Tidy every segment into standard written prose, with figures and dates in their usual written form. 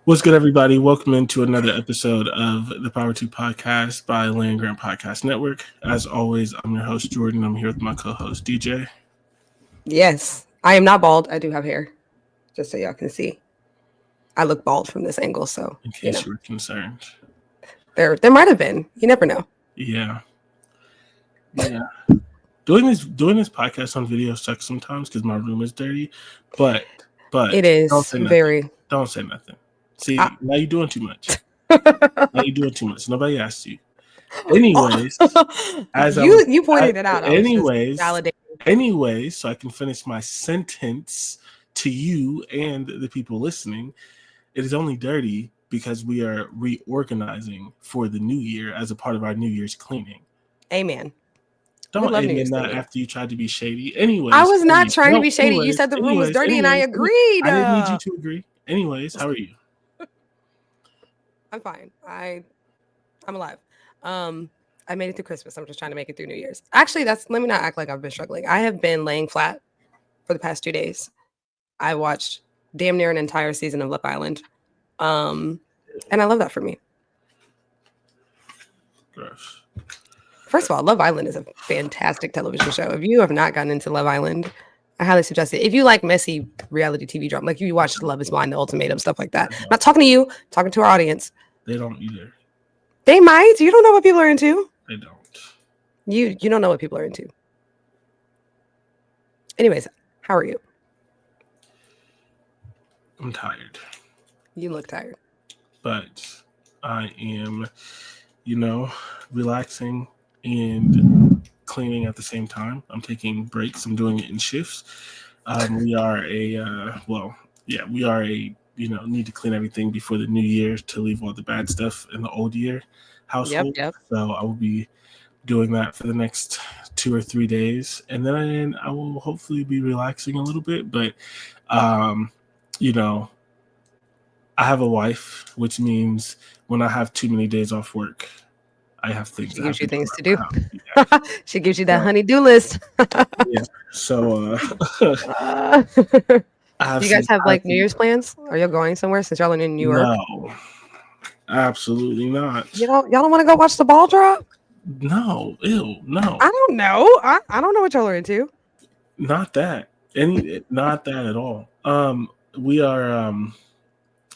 What's good, everybody? Welcome into another episode of the Power 2 Podcast by Land Grant Podcast Network. As always, I'm your host, Jordan. I'm here with my co-host, DJ. Yes, I am not bald. I do have hair, just so y'all can see. I look bald from this angle, so In case you were concerned. there might have been. You never know. Yeah. Doing this podcast on video sucks sometimes because my room is dirty, but It is don't say very. Don't say nothing. See, now you're doing too much. Nobody asked you. Anyways, you pointed it out. Anyways, so I can finish my sentence to you and the people listening. It is only dirty because we are reorganizing for the new year as a part of our New Year's cleaning. Amen. Don't amen that after you tried to be shady. Anyways, I was not trying to be shady. You said the room was dirty, and I agreed. I didn't need you to agree. Anyways, how are you? I'm fine. I'm alive. I made it through Christmas. I'm just trying to make it through New Year's. Actually, let me not act like I've been struggling. I have been laying flat for the past 2 days. I watched damn near an entire season of Love Island. And I love that for me. Gross. First of all, Love Island is a fantastic television show. If you have not gotten into Love Island, I highly suggest it. If you like messy reality TV drama, like if you watch Love is Blind, The Ultimatum, stuff like that. I'm not talking to you, talking to our audience. They don't either. They might. You don't know what people are into. They don't. You don't know what people are into. Anyways, how are you? I'm tired. You look tired. But I am, relaxing and cleaning at the same time. I'm taking breaks. I'm doing it in shifts. We are need to clean everything before the new year to leave all the bad stuff in the old year household. Yep. So I will be doing that for the next 2 or 3 days. And then I will hopefully be relaxing a little bit. But, I have a wife, which means when I have too many days off work, I have things. She gives you things to do. Yeah. She gives you that honey-do list. Yeah. So, you guys have like New Year's plans? Are you going somewhere since y'all are in New York? No, absolutely not. Y'all don't want to go watch the ball drop? No, no. I don't know. I don't know what y'all are into. Not that. Not that at all. We are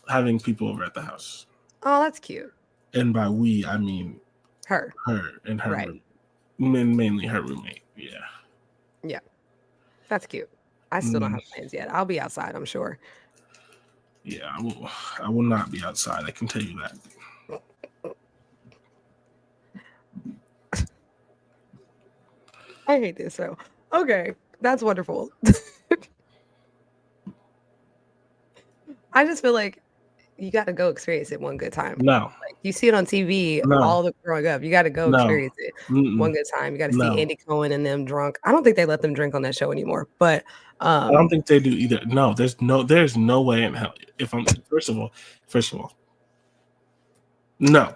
having people over at the house. Oh, that's cute. And by we, I mean her and her, right. Mainly her roommate. Yeah, that's cute. I still don't have plans yet. I'll be outside, I'm sure. Yeah, I will not be outside. I can tell you that. I hate this show. Okay, that's wonderful. I just feel like you got to go experience it one good time. No. Like, you see it on TV all the growing up. You got to go experience it one good time. You got to see Andy Cohen and them drunk. I don't think they let them drink on that show anymore, but I don't think they do either. No, there's no way in hell. If I'm first of all, no.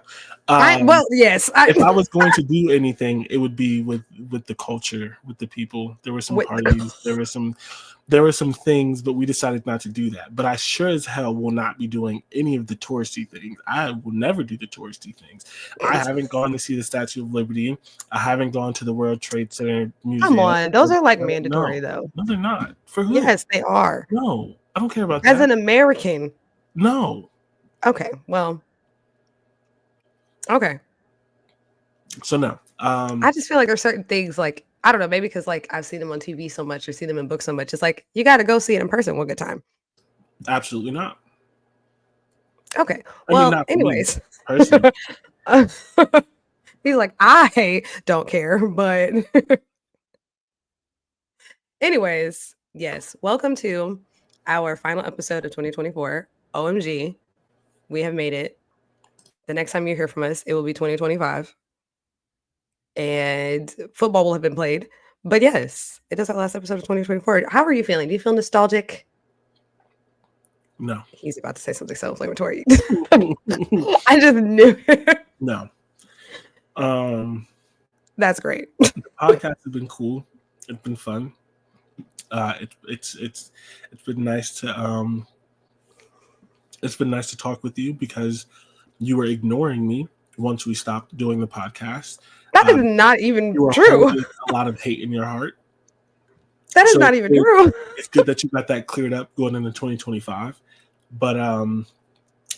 Yes. If I was going to do anything, it would be with the culture, with the people. There were some parties. There were some things, but we decided not to do that. But I sure as hell will not be doing any of the touristy things. I will never do the touristy things. I haven't gone to see the Statue of Liberty. I haven't gone to the World Trade Center Museum. Come on, those are like mandatory though. No, they're not. For who? Yes, they are. No, I don't care about that. As an American. No. Okay, well. Okay. So no. I just feel like there's certain things like, I don't know, maybe because like I've seen them on TV so much or see them in books so much. It's like you got to go see it in person one good time. Absolutely not. Okay. Well, anyways. He's like, I don't care, but anyways, yes. Welcome to our final episode of 2024. OMG. We have made it. The next time you hear from us, it will be 2025. And football will have been played. But yes, it is our last episode of 2024. How are you feeling? Do you feel nostalgic? No. He's about to say something self-inflammatory. I just knew it. No. That's great. The podcast has been cool. It's been fun. It's been nice to It's been nice to talk with you because you were ignoring me once we stopped doing the podcast. That is not even You were true. holding a lot of hate in your heart. That is not even true. It's good that you got that cleared up going into 2025. But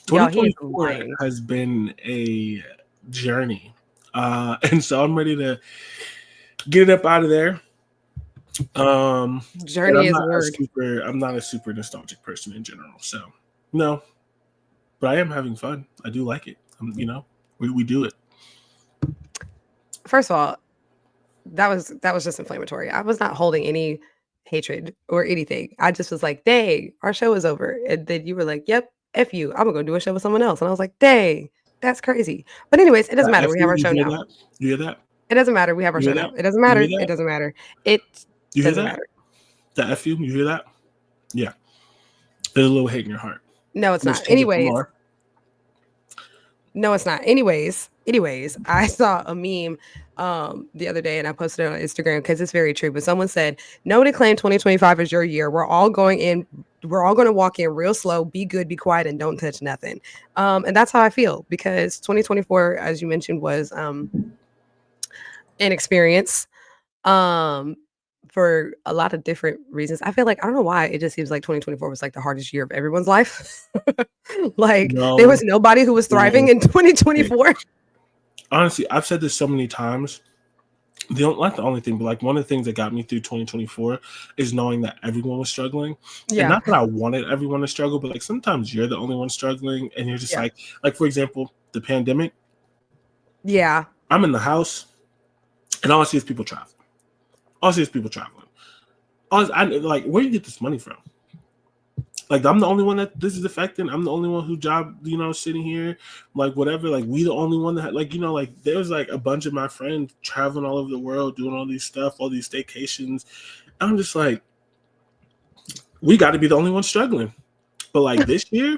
2024 has been a journey. And so I'm ready to get it up out of there. Journey is word. I'm not a super nostalgic person in general. So no. But I am having fun. I do like it. We do it. First of all, that was just inflammatory. I was not holding any hatred or anything. I just was like, dang, our show is over. And then you were like, yep, F you. I'm gonna do a show with someone else. And I was like, dang, that's crazy. But anyways, it doesn't matter. We have our show now. You hear that? It doesn't matter. We have our show now. It doesn't matter. It doesn't matter. It doesn't matter. The F you hear that? Yeah. There's a little hate in your heart. No, it's not. Anyways. No, it's not. Anyways, I saw a meme the other day and I posted it on Instagram because it's very true. But someone said, nobody claimed 2025 is your year. We're all going to walk in real slow, be good, be quiet, and don't touch nothing. And that's how I feel because 2024, as you mentioned, was an experience. For a lot of different reasons. I feel like, I don't know why, it just seems like 2024 was like the hardest year of everyone's life. There was nobody who was thriving in 2024. Honestly, I've said this so many times. Not the only thing, but like one of the things that got me through 2024 is knowing that everyone was struggling. Yeah. And not that I wanted everyone to struggle, but like sometimes you're the only one struggling and you're just like for example, the pandemic. Yeah. I'm in the house and all I see is people traveling. All I see is people traveling. Where do you get this money from? Like, I'm the only one that this is affecting. I'm the only one who sitting here, like, whatever. Like, we the only one that, there was, like, a bunch of my friends traveling all over the world, doing all these stuff, all these staycations. I'm just like, we got to be the only one struggling. But, like, this year,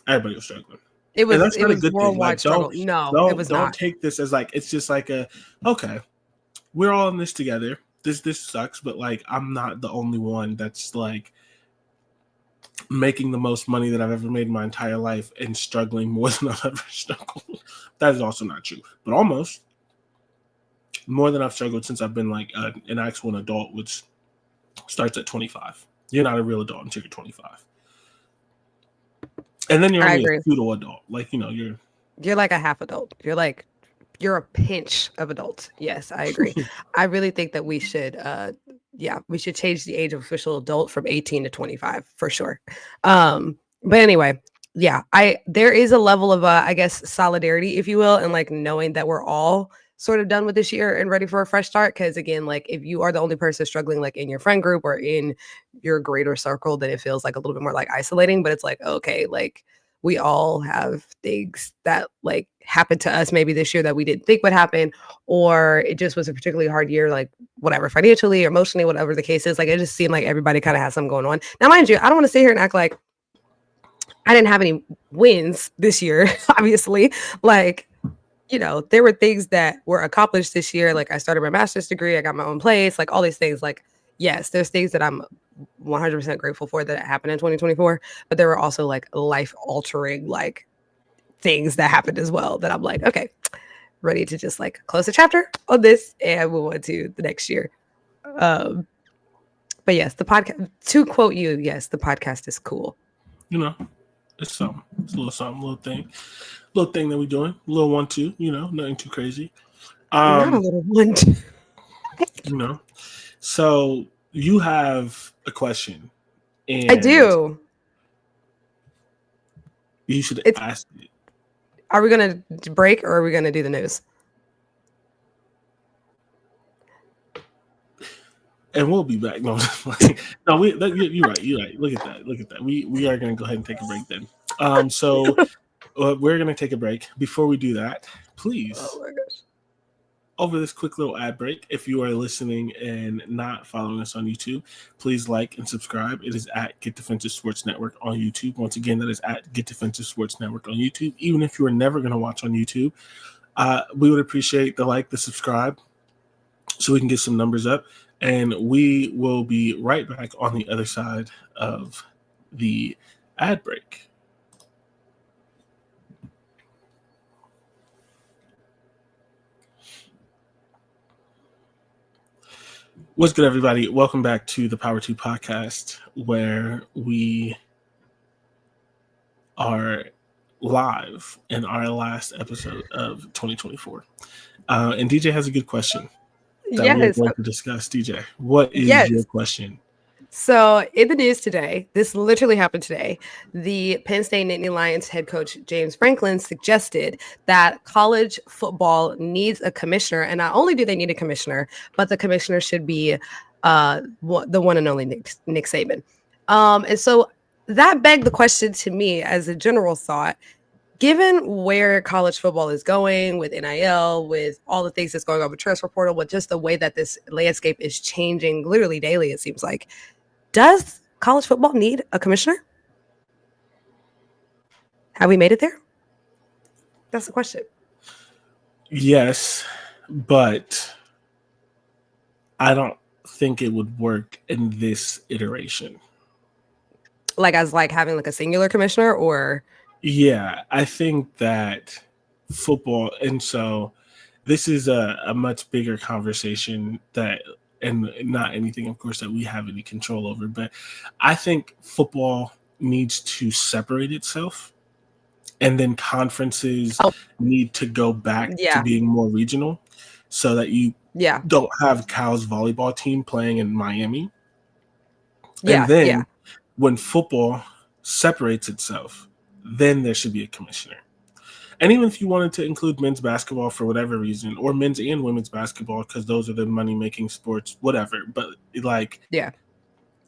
everybody was struggling. It was worldwide struggle. No, it was not. Don't take this as, like, it's just like okay, we're all in this together. This sucks, but like I'm not the only one that's like making the most money that I've ever made in my entire life and struggling more than I've ever struggled. That is also not true, but almost more than I've struggled since I've been like an actual adult, which starts at 25. You're not a real adult until you're 25, and then you're only a pseudo adult. Like you're like a half adult. You're a pinch of adult. Yes, I agree. I really think that we should change the age of official adult from 18 to 25 for sure. But anyway, there is a level of I guess solidarity, if you will, and like knowing that we're all sort of done with this year and ready for a fresh start. Because again, like if you are the only person struggling like in your friend group or in your greater circle, then it feels like a little bit more like isolating. But it's like, okay, like we all have things that like happened to us maybe this year that we didn't think would happen, or it just was a particularly hard year, like whatever, financially or emotionally, whatever the case is. Like it just seemed like everybody kind of has something going on. Now, mind you, I don't want to sit here and act like I didn't have any wins this year. Obviously, like, there were things that were accomplished this year. Like I started my master's degree, I got my own place, like all these things. Like, yes, there's things that I'm 100% grateful for that happened in 2024, but there were also like life altering like things that happened as well that I'm like, okay, ready to just like close the chapter on this and move on to the next year. But yes, the podcast, to quote you, yes, the podcast is cool. It's something. It's a little something, little thing that we're doing. A little 1-2, nothing too crazy. Not a little 1-2. So you have a question. And I do. You should ask it. Are we going to break or are we going to do the news? And we'll be back. No, you're right. You're right. Look at that. We are going to go ahead and take a break then. So we're going to take a break. Before we do that, please, over this quick little ad break, if you are listening and not following us on YouTube, please like and subscribe. It is at Get Defensive Sports Network on YouTube. Once again, that is at Get Defensive Sports Network on YouTube. Even if you are never going to watch on YouTube, we would appreciate the like, the subscribe, so we can get some numbers up. And we will be right back on the other side of the ad break. What's good, everybody? Welcome back to the Power 2 podcast, where we are live in our last episode of 2024. And DJ has a good question that we are Yes. going to discuss. DJ, what is your Yes. question? So in the news today, this literally happened today. The Penn State Nittany Lions head coach James Franklin suggested that college football needs a commissioner, and not only do they need a commissioner, but the commissioner should be the one and only Nick Saban. And so that begged the question to me as a general thought. Given where college football is going with NIL, with all the things that's going on with transfer portal, with just the way that this landscape is changing literally daily, it seems like, does college football need a commissioner? Have we made it there? That's the question. Yes, but I don't think it would work in this iteration. Like as like having like a singular commissioner, or Yeah, I think that football, and so this is a much bigger conversation that, and not anything, of course, that we have any control over, but I think football needs to separate itself, and then conferences need to go back to being more regional so that you don't have Cal's volleyball team playing in Miami. And then when football separates itself, then there should be a commissioner. And even if you wanted to include men's basketball for whatever reason, or men's and women's basketball, because those are the money-making sports, whatever. But like,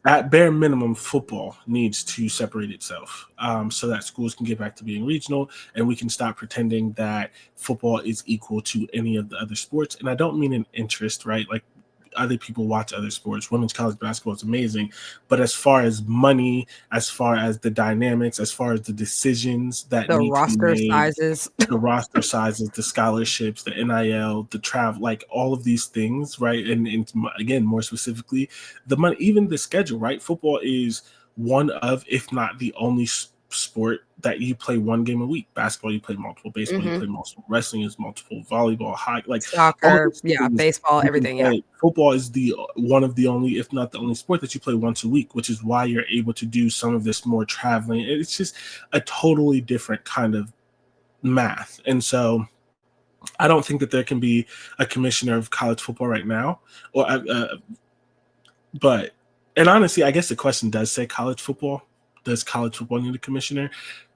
at bare minimum, football needs to separate itself so that schools can get back to being regional, and we can stop pretending that football is equal to any of the other sports. And I don't mean an interest, right? Like, other people watch other sports. Women's college basketball is amazing. But as far as money, as far as the dynamics, as far as the decisions that the need roster to be made, sizes, the roster sizes, the scholarships, the NIL, the travel, like all of these things, right? And again, more specifically, the money, even the schedule, right? Football is one of, if not the only sport that you play one game a week. Basketball, you play multiple. Baseball, you play multiple. Wrestling is multiple. Volleyball, hockey, like soccer, baseball, everything. Yeah, football is the one of the only, if not the only, sport that you play once a week, which is why you're able to do some of this more traveling. It's just a totally different kind of math, and so I don't think that there can be a commissioner of college football right now, or but and honestly, I guess the question does say college football. Does college football need a commissioner?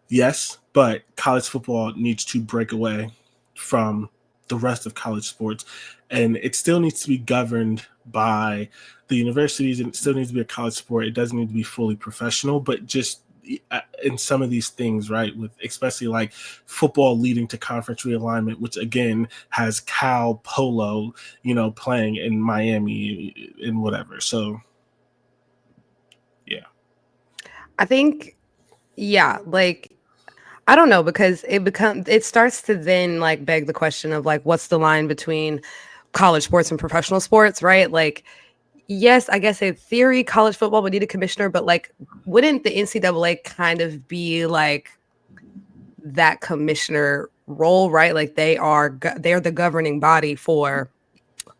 Yes, but college football needs to break away from the rest of college sports, and it still needs to be governed by the universities, and it still needs to be a college sport. It doesn't need to be fully professional, but just in some of these things, right, with especially like football leading to conference realignment, which again has Cal Polo, playing in Miami and whatever. So I think, like, I don't know, because it starts to then like beg the question of like, what's the line between college sports and professional sports, right? Like, yes, I guess in theory, college football would need a commissioner, but like, wouldn't the NCAA kind of be like that commissioner role, right? Like they're the governing body for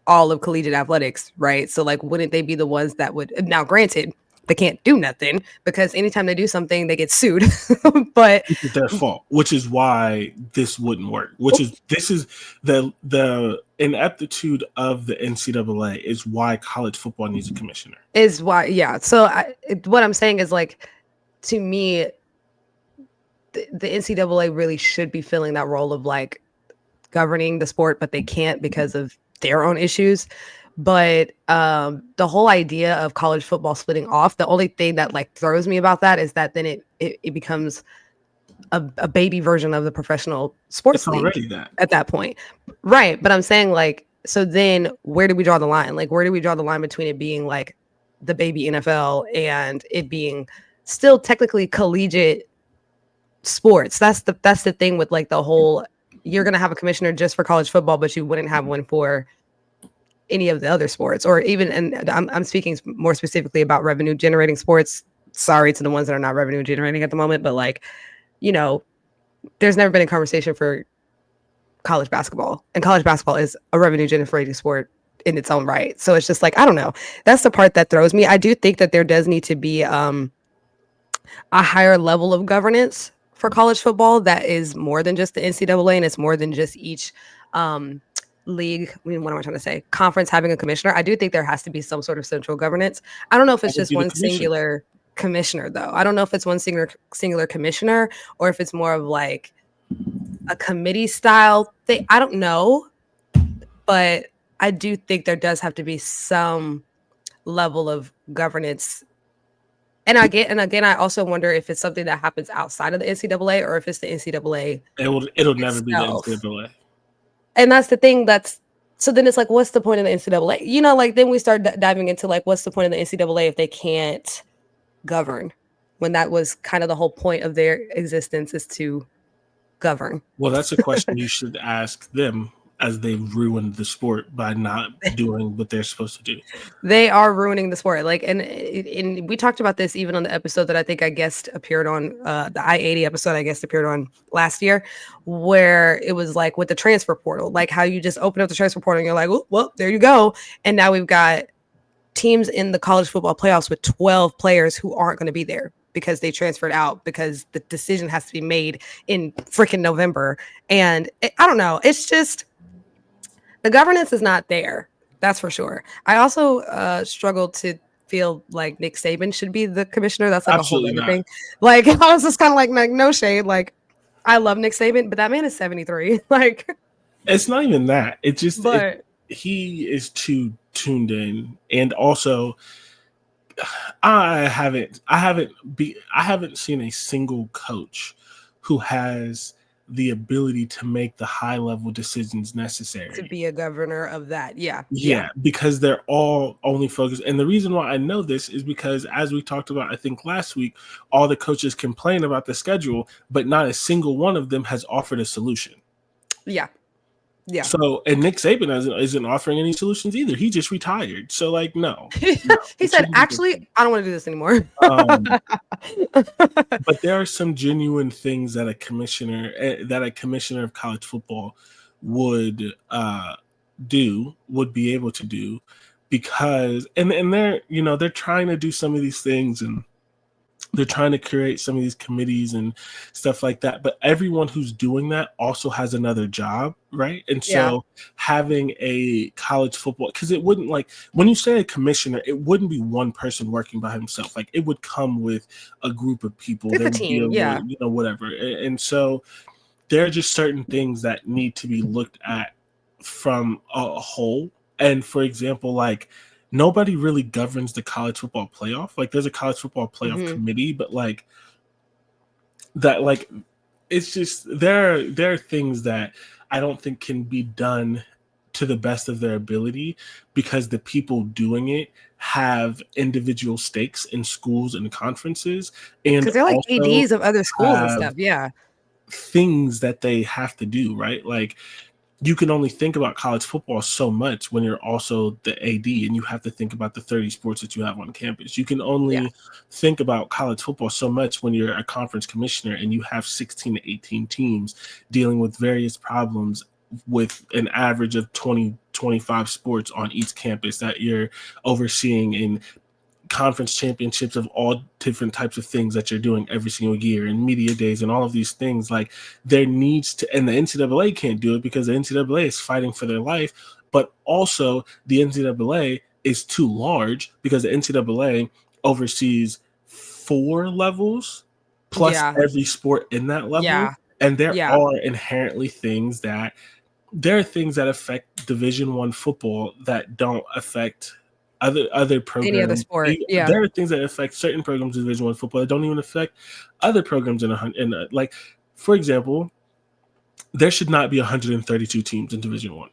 all of collegiate athletics, right? So like, wouldn't they be the ones that would, now granted, they can't do nothing because anytime they do something, they get sued. But it's their fault, which is why this wouldn't work. This is the ineptitude of the NCAA is why college football needs a commissioner. Is why, So what I'm saying is, like, to me, the NCAA really should be filling that role of like governing the sport, but they can't because of their own issues. But the whole idea of college football splitting off, the only thing that like throws me about that is that then it becomes a baby version of the professional sports league already that at that point. Right. But I'm saying, like, so then where do we draw the line? Like, where do we draw the line between it being like the baby NFL and it being still technically collegiate sports? That's the thing with like the whole, you're going to have a commissioner just for college football, but you wouldn't have one for any of the other sports, or even, and I'm speaking more specifically about revenue generating sports. Sorry to the ones that are not revenue generating at the moment, but like, there's never been a conversation for college basketball, and college basketball is a revenue generating sport in its own right. So it's just like, I don't know. That's the part that throws me. I do think that there does need to be a higher level of governance for college football that is more than just the NCAA, and it's more than just each um, league. I mean, what am I trying to say? Conference having a commissioner. I do think there has to be some sort of central governance. I don't know if That it's would just be the one commissioner. singular commissioner, though. I don't know if it's one singular commissioner or if it's more of like a committee style thing. I don't know, but I do think there does have to be some level of governance. And again, I also wonder if it's something that happens outside of the NCAA or if it's the NCAA It'll never be the itself. NCAA. And that's the thing. So then it's like, what's the point of the NCAA? You know, like then we start diving into like, what's the point of the NCAA if they can't govern? When that was kind of the whole point of their existence, is to govern. Well, that's a question you should ask them, as they've ruined the sport by not doing what they're supposed to do. They are ruining the sport. Like, and we talked about this even on the episode that I think I guest appeared on, the I-80 episode I guest appeared on last year, where it was like with the transfer portal, like how you just open up the transfer portal and you're like, oh, well, there you go. And now we've got teams in the college football playoffs with 12 players who aren't going to be there because they transferred out because the decision has to be made in freaking November. And I don't know. It's just the governance is not there. That's for sure. I also struggle to feel like Nick Saban should be the commissioner. That's like Absolutely a whole not. other thing. Like I was just kind of like no shade. Like I love Nick Saban, but that man is 73. Like It's not even that. It just but he is too tuned in, and also I haven't seen a single coach who has the ability to make the high level decisions to necessary. be a governor of that. Yeah. Yeah, because they're all only focused. And the reason why I know this is because, as we talked about, I think last week, all the coaches complain about the schedule, but not a single one of them has offered a solution. Yeah. Yeah. So, and Nick Saban isn't offering any solutions either. He just retired. So, like, no. He said, actually, I don't want to do this anymore. But there are some genuine things that a commissioner of college football would be able to do, because and they're trying to do some of these things, and they're trying to create some of these committees and stuff like that, but everyone who's doing that also has another job, right? And so having a college football, because it wouldn't, like, when you say a commissioner, it wouldn't be one person working by himself. Like, it would come with a group of people. It's a team, Whatever. And so there are just certain things that need to be looked at from a whole. And for example, like, nobody really governs the college football playoff. Like, there's a college football playoff committee, but like that, like, it's just there are things that I don't think can be done to the best of their ability, because the people doing it have individual stakes in schools and conferences, and because they're like ADs of other schools and stuff. Yeah. Things that they have to do, right? Like, you can only think about college football so much when you're also the AD, and you have to think about the 30 sports that you have on campus. You can only think about college football so much when you're a conference commissioner and you have 16 to 18 teams dealing with various problems with an average of 20-25 sports on each campus that you're overseeing, in conference championships of all different types of things that you're doing every single year, and media days and all of these things. Like, there needs to, and the NCAA can't do it because the NCAA is fighting for their life, but also the NCAA is too large because the NCAA oversees 4 levels plus every sport in that level. And there are inherently things that affect Division I football that don't affect other programs. Any other sport. There are things that affect certain programs in Division I football that don't even affect other programs like, for example, there should not be 132 teams in Division I.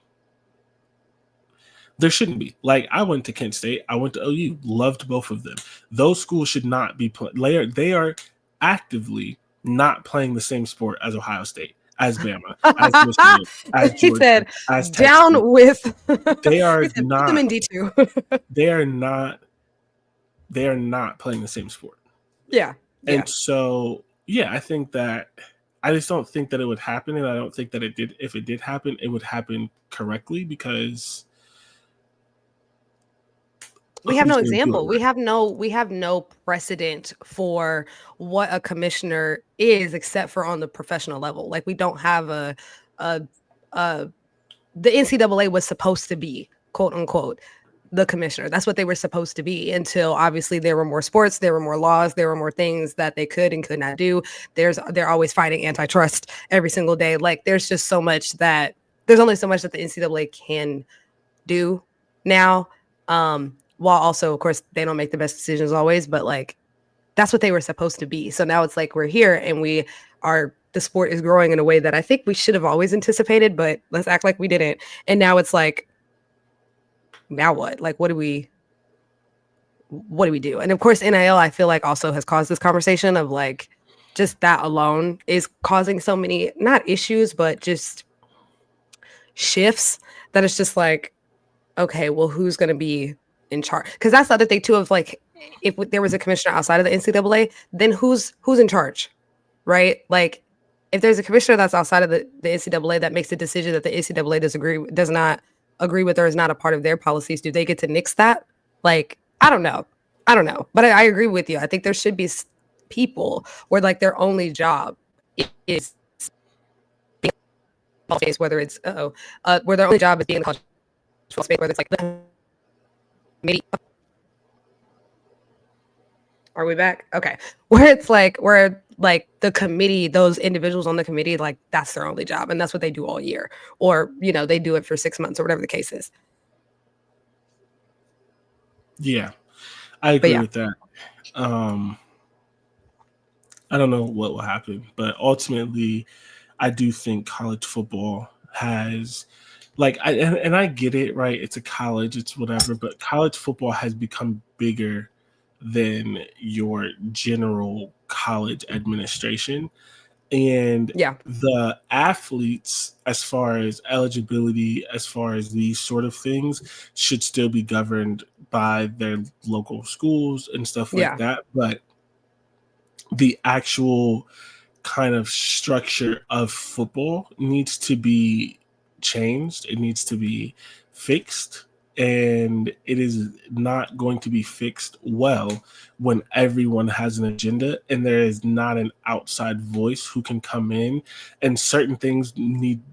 There shouldn't be. Like, I went to Kent State, I went to OU, loved both of them. Those schools should not be they are actively not playing the same sport as Ohio State, as Bama, as Michigan, as Georgia, he said, as down Texas. with. They are he said, not. Put them in D2. They are not. They are not playing the same sport. Yeah. And so, I think that I just don't think that it would happen, and I don't think that it did. If it did happen, it would happen correctly, because we have no who's gonna do it example. right. We have no precedent for what a commissioner is, except for on the professional level. Like we don't have a the NCAA was supposed to be, quote unquote, the commissioner. That's what they were supposed to be until obviously there were more sports, there were more laws, there were more things that they could and could not do. They're always fighting antitrust every single day. Like there's just so much that there's only so much that the NCAA can do now. While also, of course, they don't make the best decisions always, but like that's what they were supposed to be. So now it's like we're here and the sport is growing in a way that I think we should have always anticipated, but let's act like we didn't. And now it's like, now what? Like, what do we do? And of course, NIL, I feel like also has caused this conversation of like, just that alone is causing so many, not issues, but just shifts that it's just like, okay, well, who's going to be in charge? Because that's the other thing too of like, if there was a commissioner outside of the NCAA, then who's in charge, right? Like, if there's a commissioner that's outside of the NCAA that makes a decision that the NCAA does not agree with or is not a part of their policies, do they get to nix that? Like, I don't know, but I agree with you. I think there should be people where like their only job is being in the space, whether it's where their only job is being in the college space, whether it's like the committee. Are we back? Okay. Where the committee, those individuals on the committee, like that's their only job. And that's what they do all year. Or, they do it for 6 months or whatever the case is. Yeah, I agree with that. I don't know what will happen, but ultimately, I do think college football has, like, I get it, right? It's a college, it's whatever, but college football has become bigger than your general college administration. And the athletes, as far as eligibility, as far as these sort of things, should still be governed by their local schools and stuff like that. But the actual kind of structure of football needs to be changed. It needs to be fixed. And it is not going to be fixed well when everyone has an agenda and there is not an outside voice who can come in, and certain things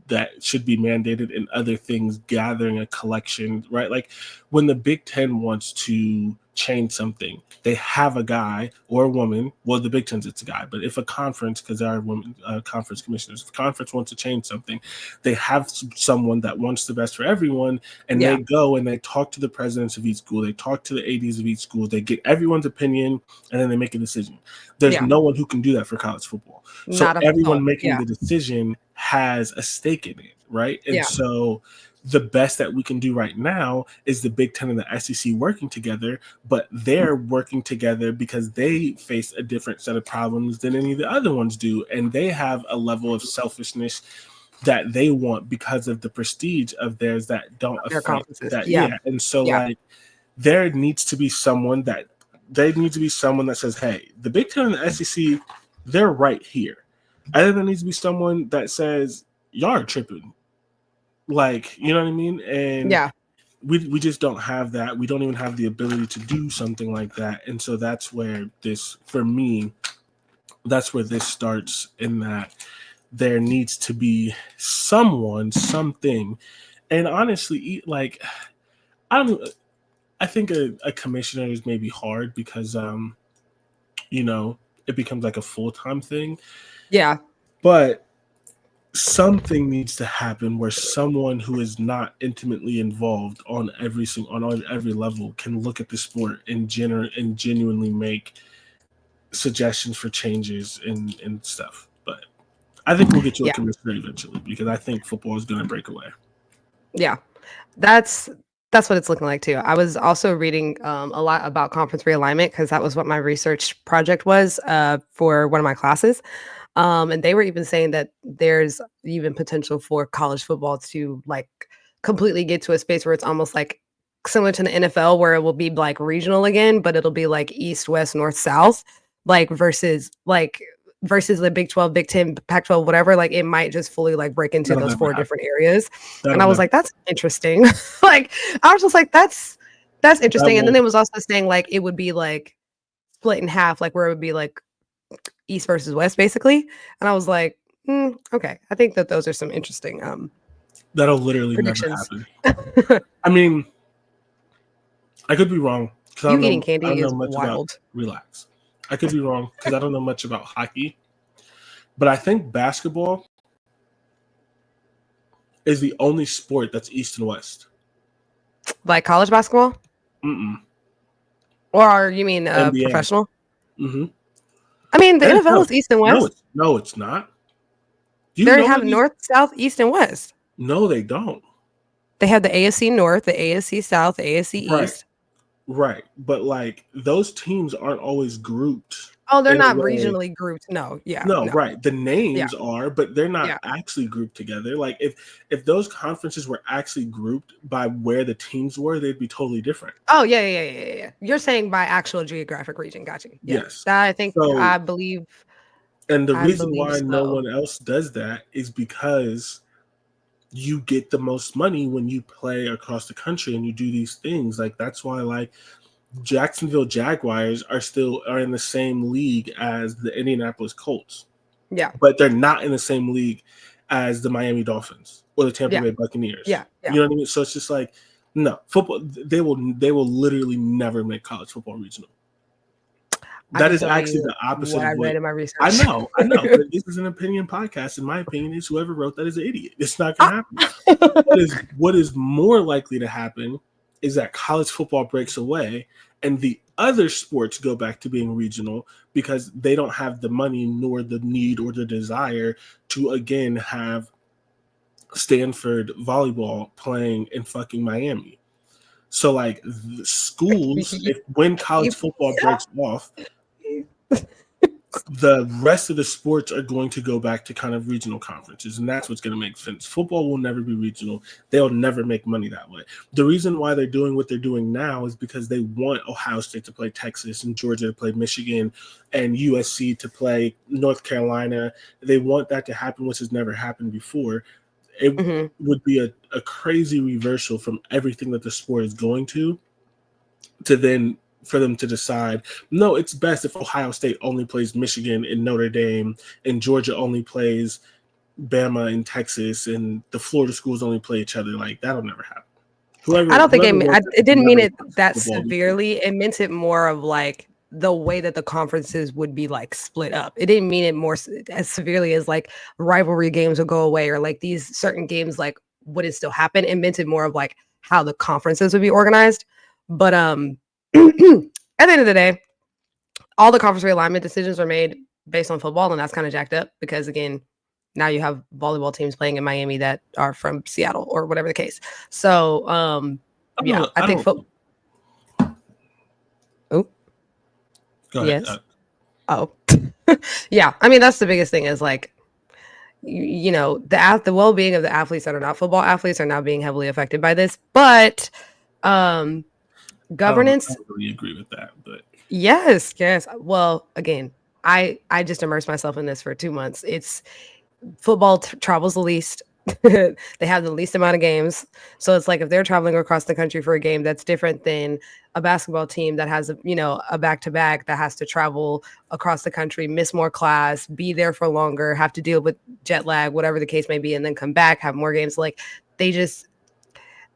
that should be mandated and other things gathering a collection, right? Like when the Big Ten wants to change something, they have a guy or a woman. Well, the Big Ten's it's a guy, but if a conference, because there are women conference commissioners, if a conference wants to change something, they have someone that wants the best for everyone, and they go and they talk to the presidents of each school, they talk to the ADs of each school, they get everyone's opinion, and then they make a decision. There's no one who can do that for college football. So everyone making the decision has a stake in it, right? And so the best that we can do right now is the Big Ten and the SEC working together, but they're working together because they face a different set of problems than any of the other ones do. And they have a level of selfishness that they want because of the prestige of theirs that don't affect that. And so like there needs to be someone that says, hey, the Big Ten and the SEC, they're right here. And then there needs to be someone that says, y'all are tripping. Like, you know what I mean? And we just don't have that. We don't even have the ability to do something like that. And so that's where this starts, in that there needs to be something. And honestly, like, I think a commissioner is maybe hard because, it becomes like a full-time thing. Yeah. But something needs to happen where someone who is not intimately involved on every level can look at the sport and genuinely make suggestions for changes and stuff. But I think we'll get to a commissioner eventually, because I think football is going to break away. Yeah, that's what it's looking like too. I was also reading a lot about conference realignment because that was what my research project was for one of my classes. And they were even saying that there's even potential for college football to like completely get to a space where it's almost like similar to the NFL, where it will be like regional again, but it'll be like East, West, North, South, like versus the Big 12, Big 10, Pac-12, whatever. Like it might just fully like break into those four different areas. And I was like, that's interesting. Like I was just like, that's That's interesting. And then it was also saying like it would be like split in half, like where it would be like East versus West, basically. And I was like, okay. I think that those are some interesting that'll literally predictions. never happen. I mean, I could be wrong. You eating candy is wild. Relax. I could be wrong because I don't know much about hockey. But I think basketball is the only sport that's East and West. Like college basketball? Mm-mm. Or you mean professional? Mm-hmm. I mean, the NFL is East and West. No, it's not. They have North, South, East, and West. No, they don't. They have the AFC North, the AFC South, the AFC East. Right. But like those teams aren't always grouped. Oh, they're not regionally grouped. No, No, right. The names are, but they're not actually grouped together. Like if those conferences were actually grouped by where the teams were, they'd be totally different. Oh, yeah. You're saying by actual geographic region. Got you. Yeah. Yes. I think I believe. And the reason why no one else does that is because you get the most money when you play across the country and you do these things. Like that's why like Jacksonville Jaguars are in the same league as the Indianapolis Colts. Yeah. But they're not in the same league as the Miami Dolphins or the Tampa Bay Buccaneers. Yeah. You know what I mean? So it's just like, no, football, they will literally never make college football regional. That is actually the opposite what I read in my research. I know. But this is an opinion podcast. In my opinion, is whoever wrote that is an idiot. It's not going to happen. What is more likely to happen is that college football breaks away and the other sports go back to being regional because they don't have the money nor the need or the desire to again have Stanford volleyball playing in fucking Miami. So like the schools, when college football breaks off, the rest of the sports are going to go back to kind of regional conferences, and that's what's going to make sense. Football will never be regional. They'll never make money that way. The reason why they're doing what they're doing now is because they want Ohio State to play Texas and Georgia to play Michigan and USC to play North Carolina. They want that to happen, which has never happened before. It would be a crazy reversal from everything that the sport is going to then for them to decide, no, it's best if Ohio State only plays Michigan and Notre Dame and Georgia only plays Bama and Texas and the Florida schools only play each other. Like, that'll never happen. I don't think it didn't mean it that severely. It meant it more of like the way that the conferences would be like split up. It didn't mean it more as severely as like rivalry games would go away or like these certain games like wouldn't still happen. It meant it more of like how the conferences would be organized. But at the end of the day, all the conference realignment decisions are made based on football, and that's kind of jacked up because, again, now you have volleyball teams playing in Miami that are from Seattle or whatever the case. So, I think football. Oh, go ahead. Yes. Oh, yeah. I mean, that's the biggest thing is like, you know, the well-being of the athletes that are not football athletes are now being heavily affected by this, but governance. I don't really agree with that, but yes. Well, again, I just immersed myself in this for 2 months. It's football travels the least. They have the least amount of games, so it's like if they're traveling across the country for a game, that's different than a basketball team that has a back-to-back that has to travel across the country, miss more class, be there for longer, have to deal with jet lag, whatever the case may be, and then come back, have more games. Like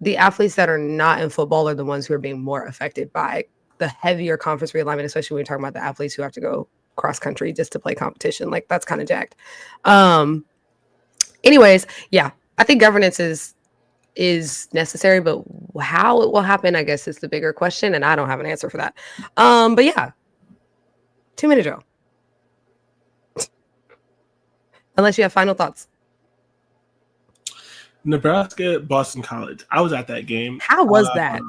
the athletes that are not in football are the ones who are being more affected by the heavier conference realignment, especially when you're talking about the athletes who have to go cross country just to play competition. Like that's kind of jacked. Anyways, yeah, I think governance is necessary, but how it will happen, I guess, is the bigger question, and I don't have an answer for that. But yeah, 2-minute drill. Unless you have final thoughts. Nebraska, Boston College. I was at that game. How was that?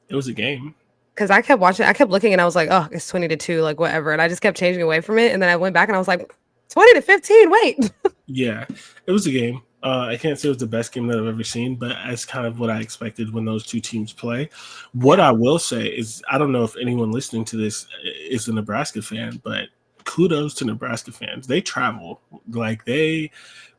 It was a game. Because I kept watching, I kept looking, and I was like, oh, it's 20-2, like whatever. And I just kept changing away from it. And then I went back and I was like, 20-15, wait. Yeah, it was a game. I can't say it was the best game that I've ever seen, but that's kind of what I expected when those two teams play. What I will say is, I don't know if anyone listening to this is a Nebraska fan, but kudos to Nebraska fans. They travel. Like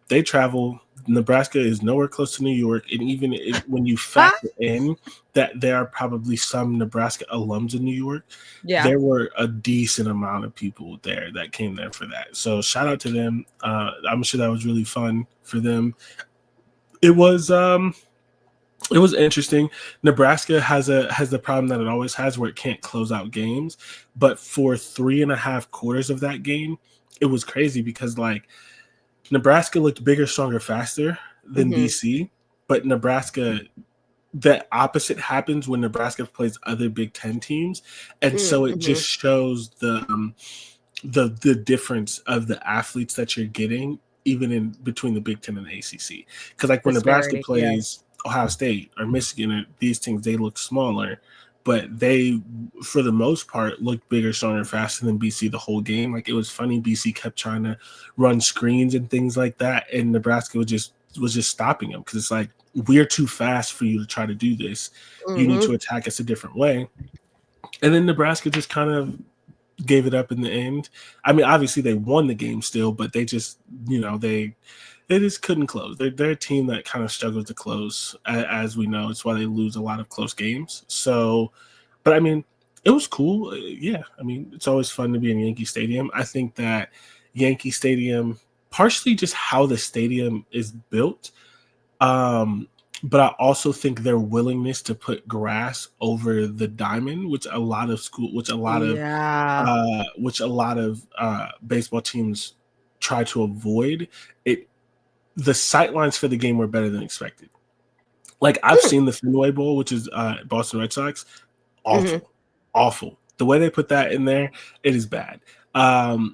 they travel. Nebraska is nowhere close to New York, and even when you factor in that there are probably some Nebraska alums in New York, there were a decent amount of people there that came there for that. So shout out to them. I'm sure that was really fun for them. It was interesting. Nebraska has the problem that it always has, where it can't close out games. But for 3.5 quarters of that game, it was crazy because like Nebraska looked bigger, stronger, faster than BC, but Nebraska, the opposite happens when Nebraska plays other Big Ten teams, and so it just shows the difference of the athletes that you're getting, even in between the Big Ten and the ACC. Because like when Nebraska plays Ohio State or Michigan or these teams, they look smaller, but they, for the most part, looked bigger, stronger, faster than BC the whole game. Like it was funny. BC kept trying to run screens and things like that, and Nebraska was just stopping them because it's like, we're too fast for you to try to do this. You need to attack us a different way. And then Nebraska just kind of gave it up in the end. I mean, obviously they won the game still, but they just, they just couldn't close. They're a team that kind of struggles to close, as we know. It's why they lose a lot of close games. So, but I mean, it was cool. Yeah, I mean, it's always fun to be in Yankee Stadium. I think that Yankee Stadium, partially just how the stadium is built, but I also think their willingness to put grass over the diamond, which a lot of baseball teams try to avoid. The sightlines for the game were better than expected. Like I've seen the Fenway Bowl, which is Boston Red Sox, awful. The way they put that in there, it is bad.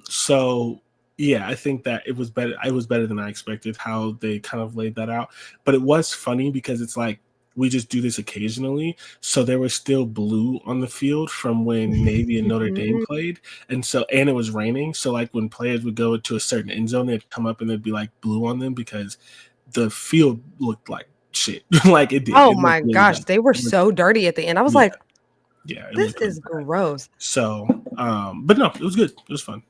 So yeah, I think that it was better. It was better than I expected how they kind of laid that out. But it was funny because it's like we just do this occasionally. So there was still blue on the field from when Navy and Notre Dame played. And it was raining. So like when players would go to a certain end zone, they'd come up and there'd be like blue on them because the field looked like shit. Like it did. Oh my gosh, they were so dirty at the end. I was like, this is gross. So, but no, it was good. It was fun.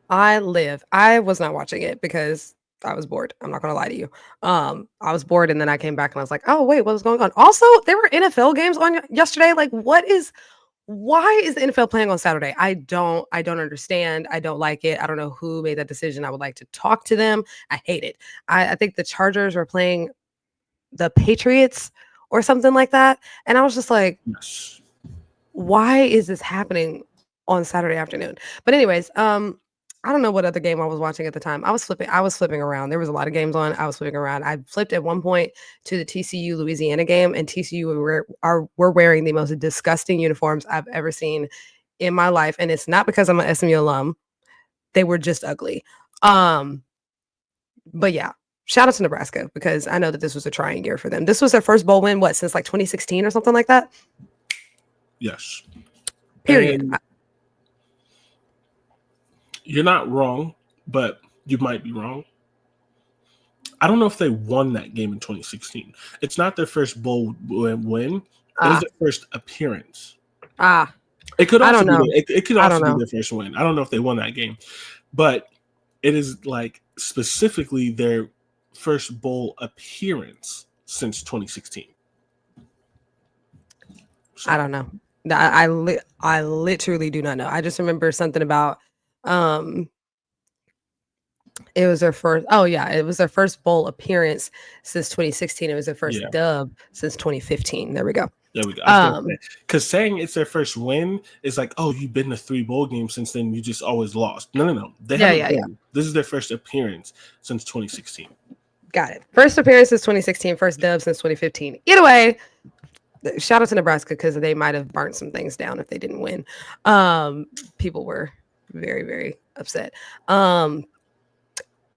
I was not watching it because I was bored. I'm not gonna lie to you. I was bored, and then I came back and I was like, oh wait, what was going on? Also, there were NFL games on yesterday. Like, why is the NFL playing on Saturday? I don't understand. I don't like it. I don't know who made that decision. I would like to talk to them. I hate it. I think the Chargers were playing the Patriots or something like that. And I was just like, why is this happening on Saturday afternoon? But anyways, I don't know what other game I was watching at the time. I was flipping around. There was a lot of games on. I was flipping around. I flipped at one point to the TCU Louisiana game, and TCU were wearing the most disgusting uniforms I've ever seen in my life. And it's not because I'm an SMU alum. They were just ugly. But yeah, shout out to Nebraska because I know that this was a trying year for them. This was their first bowl win, since like 2016 or something like that? Yes. Period. And you're not wrong, but you might be wrong. I don't know if they won that game in 2016. It's not their first bowl win. It is their first appearance. It could also be their first win. I don't know if they won that game, but it is like specifically their first bowl appearance since 2016. So. I don't know. I literally do not know. I just remember something about it was their first. Oh yeah, it was their first bowl appearance since 2016. It was their first dub since 2015. There we go. There we go. Because saying it's their first win is like, oh, you've been to 3 bowl games since then. You just always lost. No. They haven't won. This is their first appearance since 2016. Got it. First appearance since 2016. First dub since 2015. Either way, shout out to Nebraska because they might have burnt some things down if they didn't win. People were very, very upset.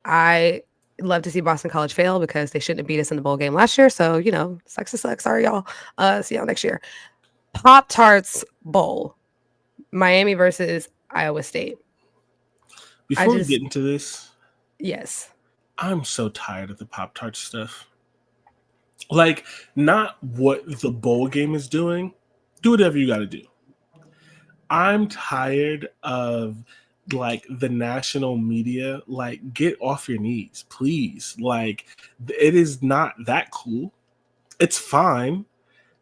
I love to see Boston College fail because they shouldn't have beat us in the bowl game last year. So, sucks to suck. Sorry, y'all. See y'all next year. Pop-Tarts Bowl. Miami versus Iowa State. Before we get into this. Yes. I'm so tired of the Pop-Tart stuff. Like, not what the bowl game is doing. Do whatever you got to do. I'm tired of like the national media, like get off your knees, please. Like it is not that cool. It's fine,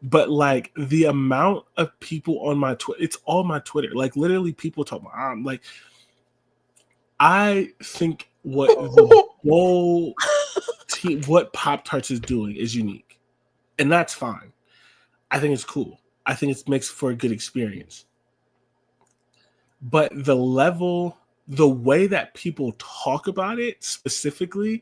but like the amount of people on my Twitter, it's all my Twitter. Like literally people talk about like I think what the whole team, what Pop Tarts is doing is unique. And that's fine. I think it's cool. I think it makes for a good experience. But the way that people talk about it specifically,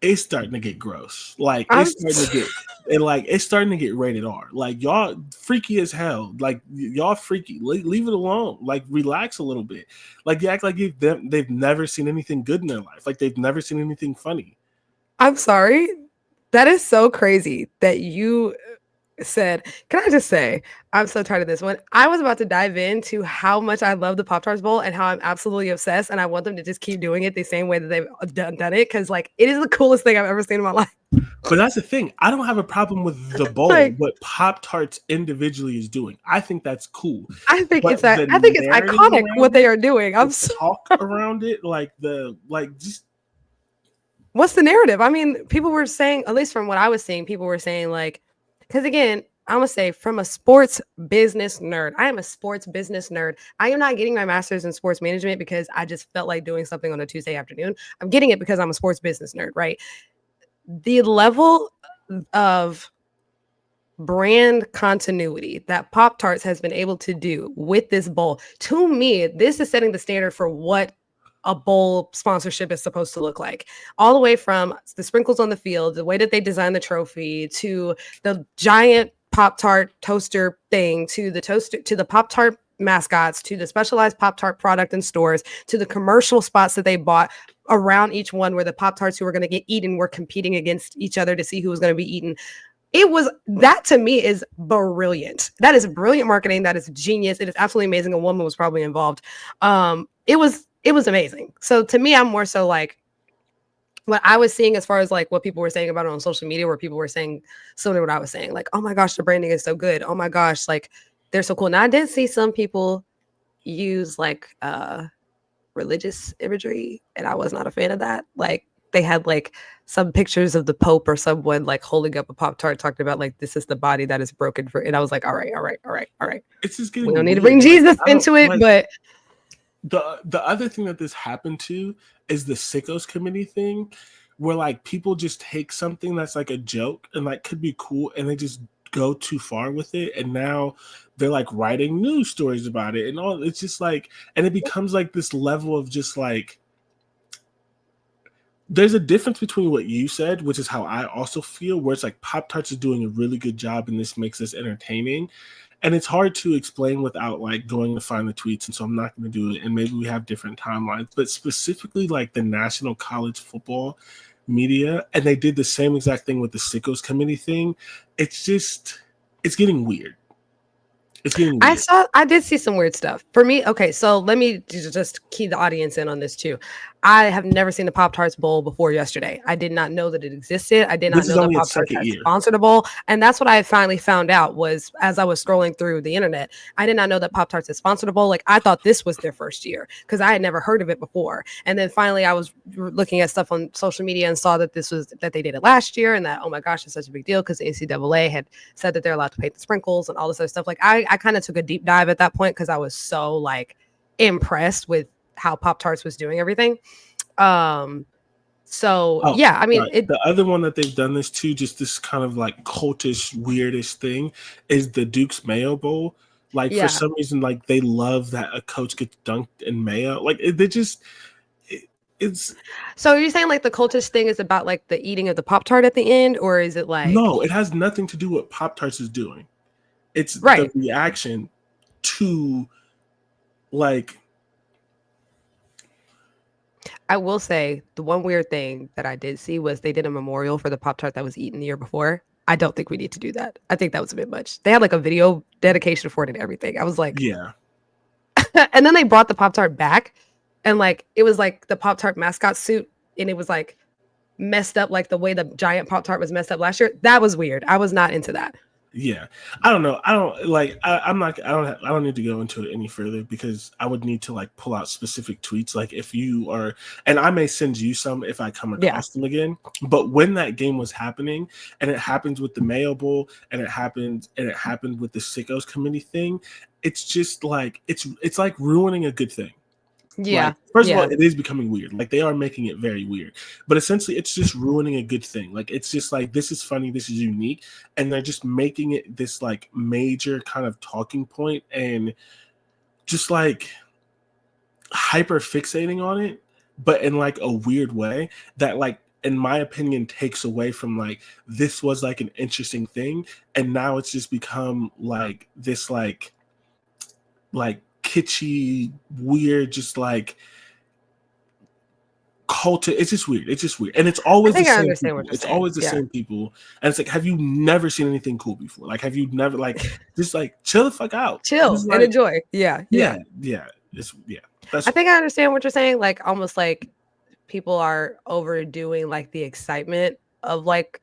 it's starting to get gross. Like it's starting to get rated R. Like y'all freaky as hell. Like y'all freaky. Leave it alone. Like relax a little bit. Like you act like they've never seen anything good in their life. Like they've never seen anything funny. I'm sorry. That is so crazy that you said, can I just say, I'm so tired of this one. I was about to dive into how much I love the Pop-Tarts Bowl and how I'm absolutely obsessed. And I want them to just keep doing it the same way that they've done it. Cause like, it is the coolest thing I've ever seen in my life. But that's the thing. I don't have a problem with the bowl, what Pop-Tarts individually is doing. I think that's cool. I think it's iconic what they are doing. I'm so talk around it. Just what's the narrative? I mean, people were saying, at least from what I was seeing, people were saying like, because again, I'm gonna say from a sports business nerd, I am a sports business nerd. I am not getting my master's in sports management because I just felt like doing something on a Tuesday afternoon. I'm getting it because I'm a sports business nerd, right? The level of brand continuity that Pop-Tarts has been able to do with this bowl, to me, this is setting the standard for what a bowl sponsorship is supposed to look like, all the way from the sprinkles on the field, the way that they design the trophy, to the giant Pop-Tart toaster thing, to the toaster, to the Pop-Tart mascots, to the specialized Pop-Tart product in stores, to the commercial spots that they bought around each one where the Pop-Tarts who were going to get eaten were competing against each other to see who was going to be eaten. That to me is brilliant. That is brilliant marketing. That is genius. It is absolutely amazing. A woman was probably involved. It was amazing. So to me, I'm more so like what I was seeing as far as like what people were saying about it on social media, where people were saying similar to what I was saying, like, oh my gosh, the branding is so good. Oh my gosh, like they're so cool. Now I did see some people use like religious imagery, and I was not a fan of that. Like they had like some pictures of the Pope or someone like holding up a Pop-Tart talking about like, this is the body that is broken for, and I was like, all right. It's just getting we don't need to bring Jesus into it, but the other thing that this happened to is the Sickos Committee thing, where like people just take something that's like a joke and like could be cool, and they just go too far with it, and now they're like writing news stories about it and all. It's just like, and it becomes like this level of just like, there's a difference between what you said, which is how I also feel, where it's like Pop-Tarts is doing a really good job and this makes this entertaining. And it's hard to explain without like going to find the tweets. And so I'm not going to do it. And maybe we have different timelines, but specifically like the National College Football media, and they did the same exact thing with the Sickos Committee thing. It's getting weird. It's getting weird. I did see some weird stuff. For me, okay, so let me just key the audience in on this too. I have never seen the Pop-Tarts Bowl before yesterday. I did not know that it existed. I did not know that Pop-Tarts had sponsored a bowl. And that's what I finally found out was as I was scrolling through the internet. I did not know that Pop-Tarts had sponsored a bowl. Like I thought this was their first year because I had never heard of it before. And then finally I was looking at stuff on social media and saw that that they did it last year, and that, oh my gosh, it's such a big deal because the NCAA had said that they're allowed to paint the sprinkles and all this other stuff. Like I kind of took a deep dive at that point because I was so like impressed with how Pop-Tarts was doing everything. Yeah, I mean, the other one that they've done this to, just this kind of like cultish, weirdish thing, is the Duke's Mayo Bowl. Like for some reason, like they love that a coach gets dunked in mayo. Like it's. So are you saying like the cultish thing is about like the eating of the Pop-Tart at the end, or is it like? No, it has nothing to do with what Pop-Tarts is doing. It's the reaction to like. I will say the one weird thing that I did see was they did a memorial for the Pop-Tart that was eaten the year before. I don't think we need to do that. I think that was a bit much. They had like a video dedication for it and everything. I was like, yeah. And then they brought the Pop-Tart back, and like it was like the Pop-Tart mascot suit, and it was like messed up like the way the giant Pop-Tart was messed up last year. That was weird. I was not into that. Yeah, I don't know. I don't like. I'm not. I don't need to go into it any further because I would need to like pull out specific tweets. Like if you are, and I may send you some if I come Yeah. across them again. But when that game was happening, and it happens with the Mayo Bowl, and it happened with the Sickos Committee thing, it's just like it's like ruining a good thing. Yeah. Like, first yeah. of all, it is becoming weird. Like they are making it very weird. But essentially it's just ruining a good thing. Like it's just like this is funny, this is unique, and they're just making it this like major kind of talking point and just like hyper fixating on it, but in like a weird way that like in my opinion takes away from like this was like an interesting thing and now it's just become like this like kitschy, weird, just like cult. It's just weird. It's just weird, and it's always the same people. It's always the same people, and it's like, have you never seen anything cool before? Like, have you never like just like chill the fuck out, chill like, and enjoy? Yeah. It's I think I understand what you're saying. Like almost like people are overdoing like the excitement of like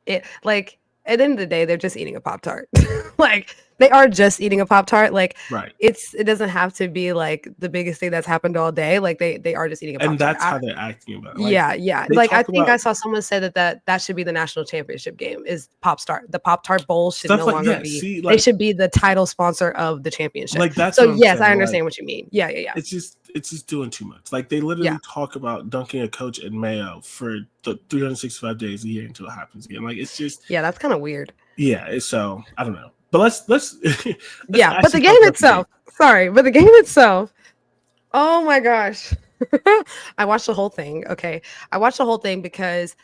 it. Like at the end of the day, they're just eating a Pop-Tart. Like they are just eating a Pop-Tart. Like right. It doesn't have to be like the biggest thing that's happened all day. Like they are just eating a Pop-Tart. And that's how they're acting about it. Like, yeah. Like I think I saw someone say that should be the national championship game is Pop-Tart. The Pop-Tart Bowl should no longer be. They should be the title sponsor of the championship. Like that's so yes, I understand what you mean. Yeah. It's just doing too much. Like they literally talk about dunking a coach in Mayo for the 365 days a year until it happens again. Like it's just that's kind of weird. Yeah, so I don't know. But let's but the game itself. Sorry, but the game itself. Oh my gosh. I watched the whole thing. Okay. I watched the whole thing because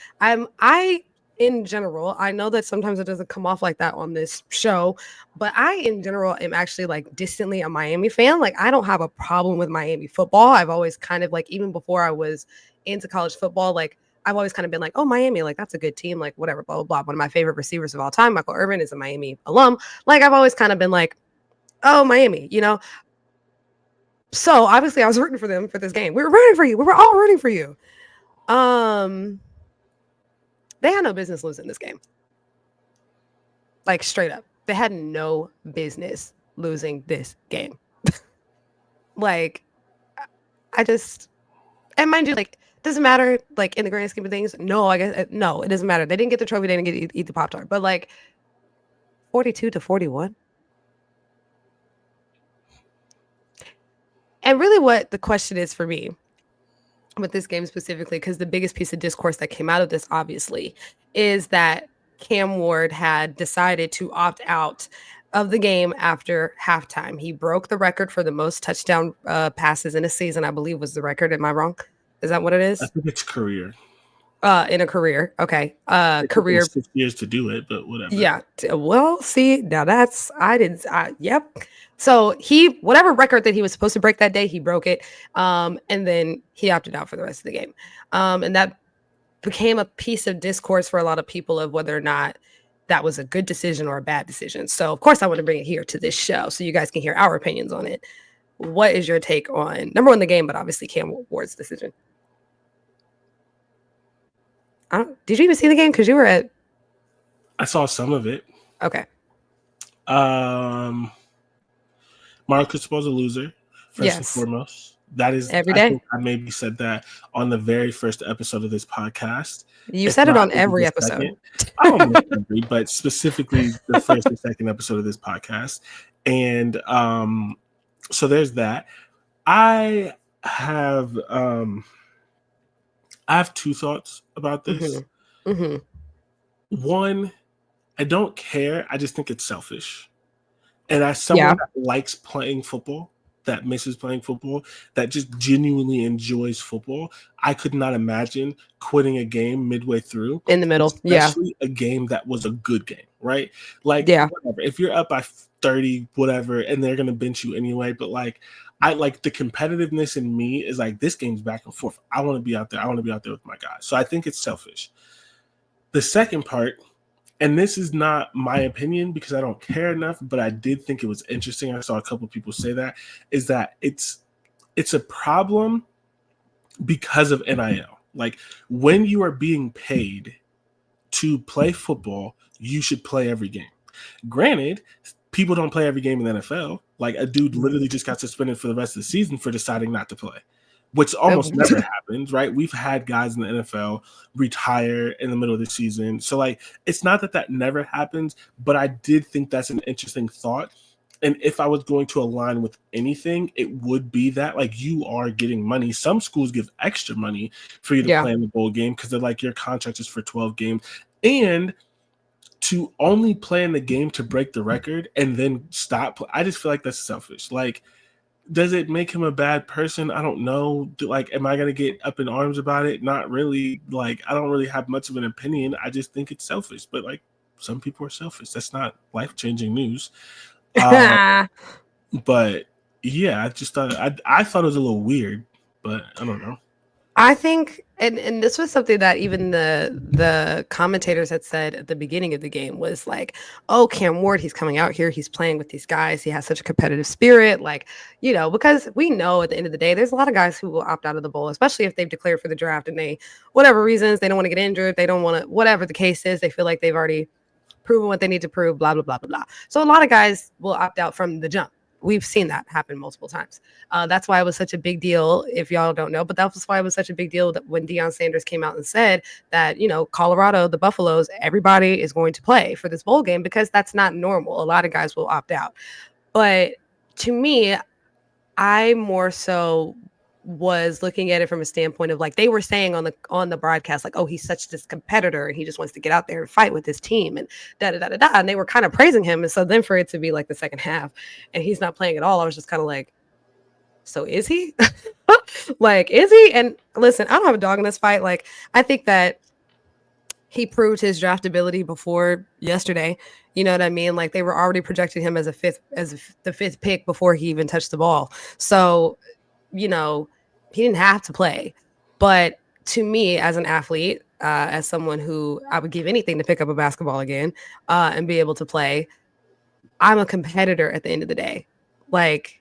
in general, I know that sometimes it doesn't come off like that on this show, but I in general am actually like distantly a Miami fan. Like I don't have a problem with Miami football. I've always kind of like, even before I was into college football, like I've always kind of been like, oh, Miami, like that's a good team, like whatever, blah, blah, blah. One of my favorite receivers of all time, Michael Irvin, is a Miami alum. Like I've always kind of been like, oh, Miami, you know? So obviously I was rooting for them for this game. We were rooting for you. We were all rooting for you. They had no business losing this game. Like straight up. They had no business losing this game. Like, and mind you, like, doesn't matter, like, in the grand scheme of things. No, I guess, no, it doesn't matter. They didn't get the trophy. They didn't eat the Pop-Tart. But, like, 42-41. And really what the question is for me with this game specifically, because the biggest piece of discourse that came out of this, obviously, is that Cam Ward had decided to opt out of the game after halftime. He broke the record for the most touchdown passes in a season, I believe was the record. Am I wrong? Is that what it is? I think it's career. In a career. Okay. Career. 6 years to do it, but whatever. Yeah. Well, see, now yep. So whatever record that he was supposed to break that day, he broke it. And then he opted out for the rest of the game. And that became a piece of discourse for a lot of people of whether or not that was a good decision or a bad decision. So of course I want to bring it here to this show so you guys can hear our opinions on it. What is your take on number one, the game, but obviously Cam Ward's decision? Did you even see the game? Because you were at. I saw some of it. Okay. Mario Cristobal's a loser, first and foremost. That is every day. I think I maybe said that on the very first episode of this podcast. You said it on every episode. I don't know every, but specifically the first and second episode of this podcast. And so there's that. I have two thoughts about this. Mm-hmm. One, I don't care. I just think it's selfish. And as someone that likes playing football, that misses playing football, that just genuinely enjoys football, I could not imagine quitting a game midway through. In the middle, especially a game that was a good game, right? Like, whatever. If you're up by 30, whatever, and they're going to bench you anyway, but like, I like the competitiveness in me is like, this game's back and forth. I want to be out there. I want to be out there with my guys. So I think it's selfish. The second part, and this is not my opinion because I don't care enough, but I did think it was interesting. I saw a couple of people say that, is that it's a problem because of NIL. Like when you are being paid to play football, you should play every game. Granted, people don't play every game in the NFL. Like a dude literally just got suspended for the rest of the season for deciding not to play, which almost never happens, right? We've had guys in the NFL retire in the middle of the season. So like, it's not that never happens, but I did think that's an interesting thought. And if I was going to align with anything, it would be that like you are getting money. Some schools give extra money for you to play in the bowl game because they're like your contract is for 12 games. And to only play in the game to break the record and then stop, I just feel like that's selfish. Like, does it make him a bad person? I don't know. Like, am I going to get up in arms about it? Not really. Like, I don't really have much of an opinion. I just think it's selfish. But like, some people are selfish. That's not life-changing news. But yeah, I just thought I thought it was a little weird, but I don't know. I think, and this was something that even the commentators had said at the beginning of the game was like, oh, Cam Ward, he's coming out here, he's playing with these guys, he has such a competitive spirit, like, you know, because we know at the end of the day, there's a lot of guys who will opt out of the bowl, especially if they've declared for the draft and they, whatever reasons, they don't want to get injured, they don't want to, whatever the case is, they feel like they've already proven what they need to prove, blah, blah, blah, blah, blah. So a lot of guys will opt out from the jump. We've seen that happen multiple times. That's why it was such a big deal, if y'all don't know, but that was why it was such a big deal that when Deion Sanders came out and said that, you know, Colorado, the Buffaloes, everybody is going to play for this bowl game because that's not normal. A lot of guys will opt out. But to me, I more so was looking at it from a standpoint of like they were saying on the broadcast, like, oh, he's such this competitor and he just wants to get out there and fight with his team and da da da da da. And they were kind of praising him. And so then for it to be like the second half and he's not playing at all, I was just kind of like, so is he? Like, is he? And listen, I don't have a dog in this fight. Like, I think that he proved his draftability before yesterday. You know what I mean? Like they were already projecting him as the fifth pick before he even touched the ball. So, you know, he didn't have to play. But to me, as an athlete, as someone who I would give anything to pick up a basketball again and be able to play, I'm a competitor at the end of the day. Like,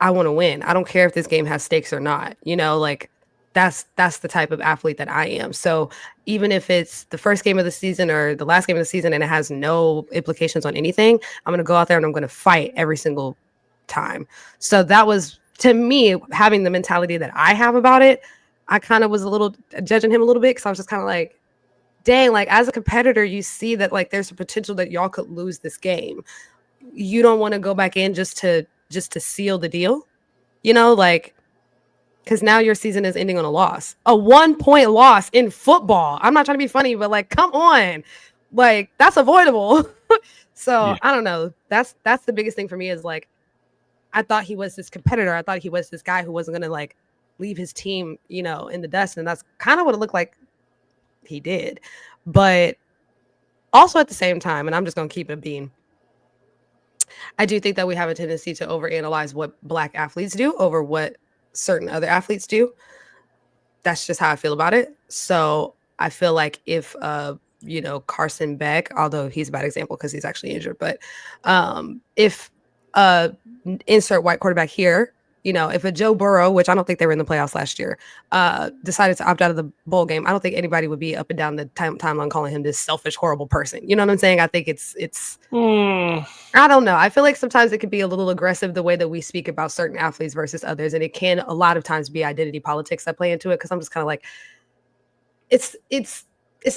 I want to win. I don't care if this game has stakes or not. You know, like that's the type of athlete that I am. So even if it's the first game of the season or the last game of the season and it has no implications on anything, I'm going to go out there and I'm going to fight every single time. So that was, to me, having the mentality that I have about it, I kind of was a little judging him a little bit because I was just kind of like, dang, like as a competitor, you see that like there's a potential that y'all could lose this game. You don't want to go back in just to seal the deal, you know, like, because now your season is ending on a loss, a 1-point loss in football. I'm not trying to be funny, but like, come on, like that's avoidable. So yeah. I don't know. That's the biggest thing for me is like, I thought he was this competitor. I thought he was this guy who wasn't going to like leave his team, you know, in the dust. And that's kind of what it looked like he did. But also at the same time, and I'm just going to keep it being, I do think that we have a tendency to overanalyze what Black athletes do over what certain other athletes do. That's just how I feel about it. So I feel like if, you know, Carson Beck, although he's a bad example because he's actually injured, but if insert white quarterback here, you know, if a Joe Burrow, which I don't think they were in the playoffs last year, decided to opt out of the bowl game, I don't think anybody would be up and down the timeline calling him this selfish, horrible person. You know what I'm saying? I think it's I don't know. I feel like sometimes it can be a little aggressive the way that we speak about certain athletes versus others. And it can a lot of times be identity politics that play into it. Cause I'm just kind of like, it's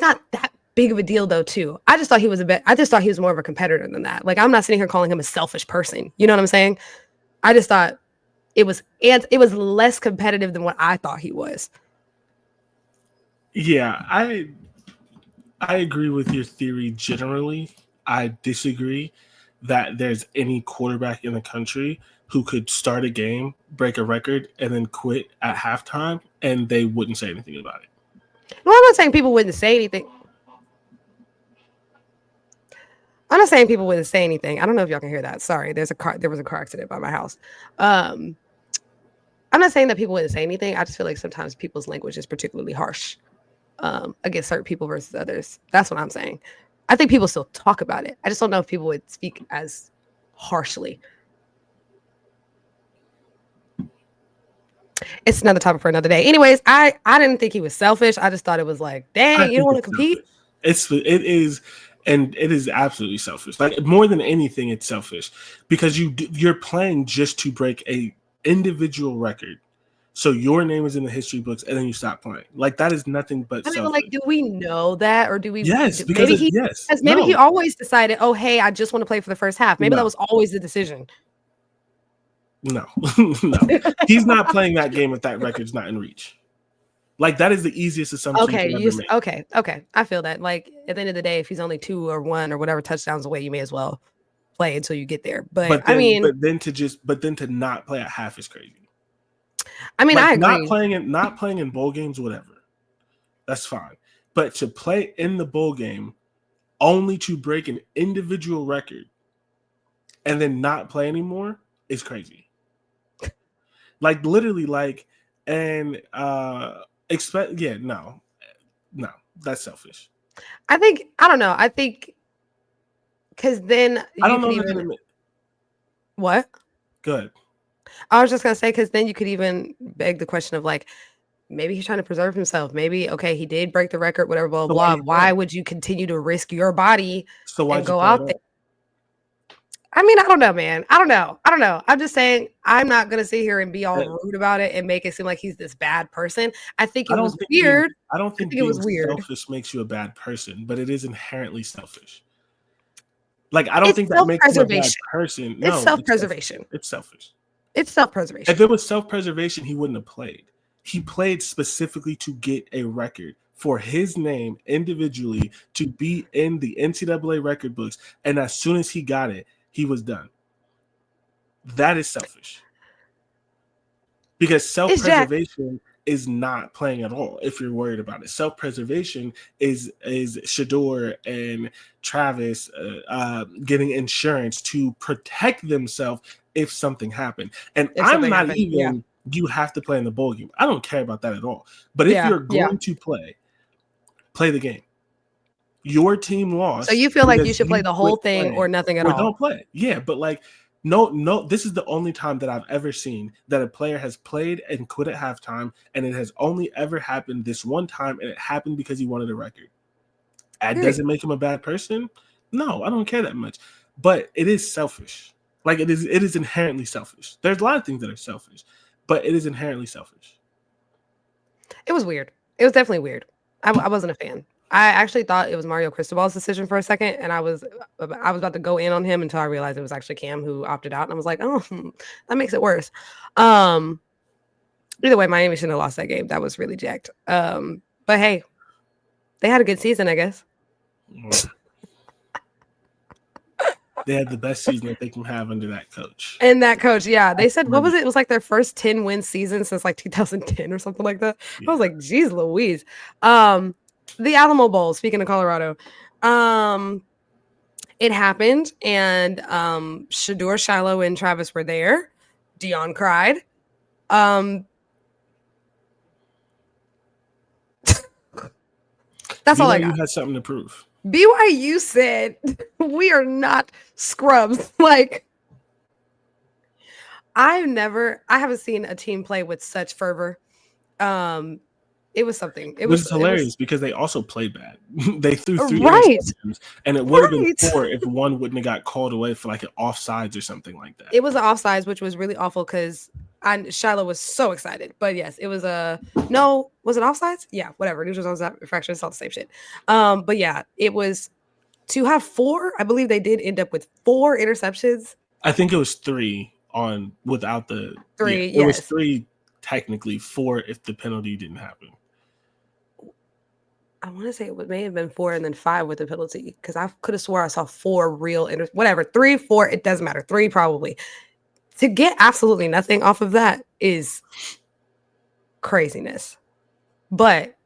not that big of a deal though, too. I just thought he was I just thought he was more of a competitor than that. Like, I'm not sitting here calling him a selfish person. You know what I'm saying? I just thought it was less competitive than what I thought he was. Yeah, I agree with your theory generally. I disagree that there's any quarterback in the country who could start a game, break a record, and then quit at halftime, and they wouldn't say anything about it. Well, I'm not saying people wouldn't say anything. I'm not saying people wouldn't say anything. I don't know if y'all can hear that. Sorry, there was a car accident by my house. I'm not saying that people wouldn't say anything. I just feel like sometimes people's language is particularly harsh against certain people versus others. That's what I'm saying. I think people still talk about it. I just don't know if people would speak as harshly. It's another topic for another day. Anyways, I didn't think he was selfish. I just thought it was like, dang, you don't want to compete? It is. And it is absolutely selfish. Like, more than anything, it's selfish because you're playing just to break a individual record. So your name is in the history books, and then you stop playing. Like, that is nothing but I mean, selfish. like, do we know that, or do we? Yes, because Maybe maybe he no, always decided, oh, hey, I just want to play for the first half. Maybe that no, was always the decision. no, no. He's not playing that game if that record's not in reach. Like, that is the easiest assumption Okay, you can ever make. okay. I feel that. Like, at the end of the day, if he's only 2 or 1 or whatever touchdowns away, you may as well play until you get there. But I mean, but then to not play at half is crazy. I mean, Like, I agree. not playing in bowl games, whatever, that's fine. But to play in the bowl game only to break an individual record and then not play anymore is crazy. Like, literally, like, and expect, yeah, no, that's selfish. I don't know. I think because then I don't you know could even that what? good. I was just gonna say, because then you could even beg the question of, like, maybe he's trying to preserve himself. Maybe, okay, he did break the record, whatever, blah, So blah. Why would you continue to risk your body and go out there? I mean, I don't know, man. I don't know. I'm just saying, I'm not gonna sit here and be all rude about it and make it seem like he's this bad person. I think it was weird. I don't think it was weird. Selfish makes you a bad person, but it is inherently selfish. Like, I don't think that makes you a bad person. No, it's self-preservation. It's selfish. It's self-preservation. If it was self-preservation, he wouldn't have played. He played specifically to get a record for his name individually to be in the NCAA record books. And as soon as he got it, he was done. That is selfish. Because self-preservation is not playing at all if you're worried about it. Self-preservation is Shedeur and Travis getting insurance to protect themselves if something happened. And I'm not even, you have to play in the bowl game. I don't care about that at all. But if you're going to play the game. Your team lost. So you feel like you should play the whole thing or nothing at all? Don't play. Yeah, but like, no, this is the only time that I've ever seen that a player has played and quit at halftime, and it has only ever happened this one time, and it happened because he wanted a record. That doesn't make him a bad person? No, I don't care that much. But it is selfish. Like, it is inherently selfish. There's a lot of things that are selfish, but it is inherently selfish. It was weird. It was definitely weird. I wasn't a fan. I actually thought it was Mario Cristobal's decision for a second, and I was about to go in on him until I realized it was actually Cam who opted out, and I was like, oh, that makes it worse. Either way, Miami shouldn't have lost that game. That was really jacked. But hey, they had a good season, I guess. They had the best season that they can have under that coach. And that coach, yeah. They said, what was it? It was like their first 10-win season since like 2010 or something like that. Yeah. I was like, geez Louise. The Alamo Bowl, speaking of Colorado, it happened, and Shedeur, Shiloh, and Travis were there. Deion cried. That's all I got. You had something to prove. BYU said, we are not scrubs. Like, I haven't seen a team play with such fervor. It was something. It was hilarious because they also played bad. They threw 3 interceptions, and it would have been 4 if one wouldn't have got called away for like an offsides or something like that. It was an offsides, which was really awful because Shiloh was so excited. But yes, it was was it offsides? Yeah, whatever. Neutral zone infraction, it's all the same shit. But yeah, it was to have 4. I believe they did end up with 4 interceptions. I think it was 3 without the 3. Yeah, it was 3 technically, 4 if the penalty didn't happen. I want to say it may have been 4 and then 5 with the penalty, because I could have swore I saw 4 real whatever, 3, 4, it doesn't matter. 3 probably. To get absolutely nothing off of that is craziness. But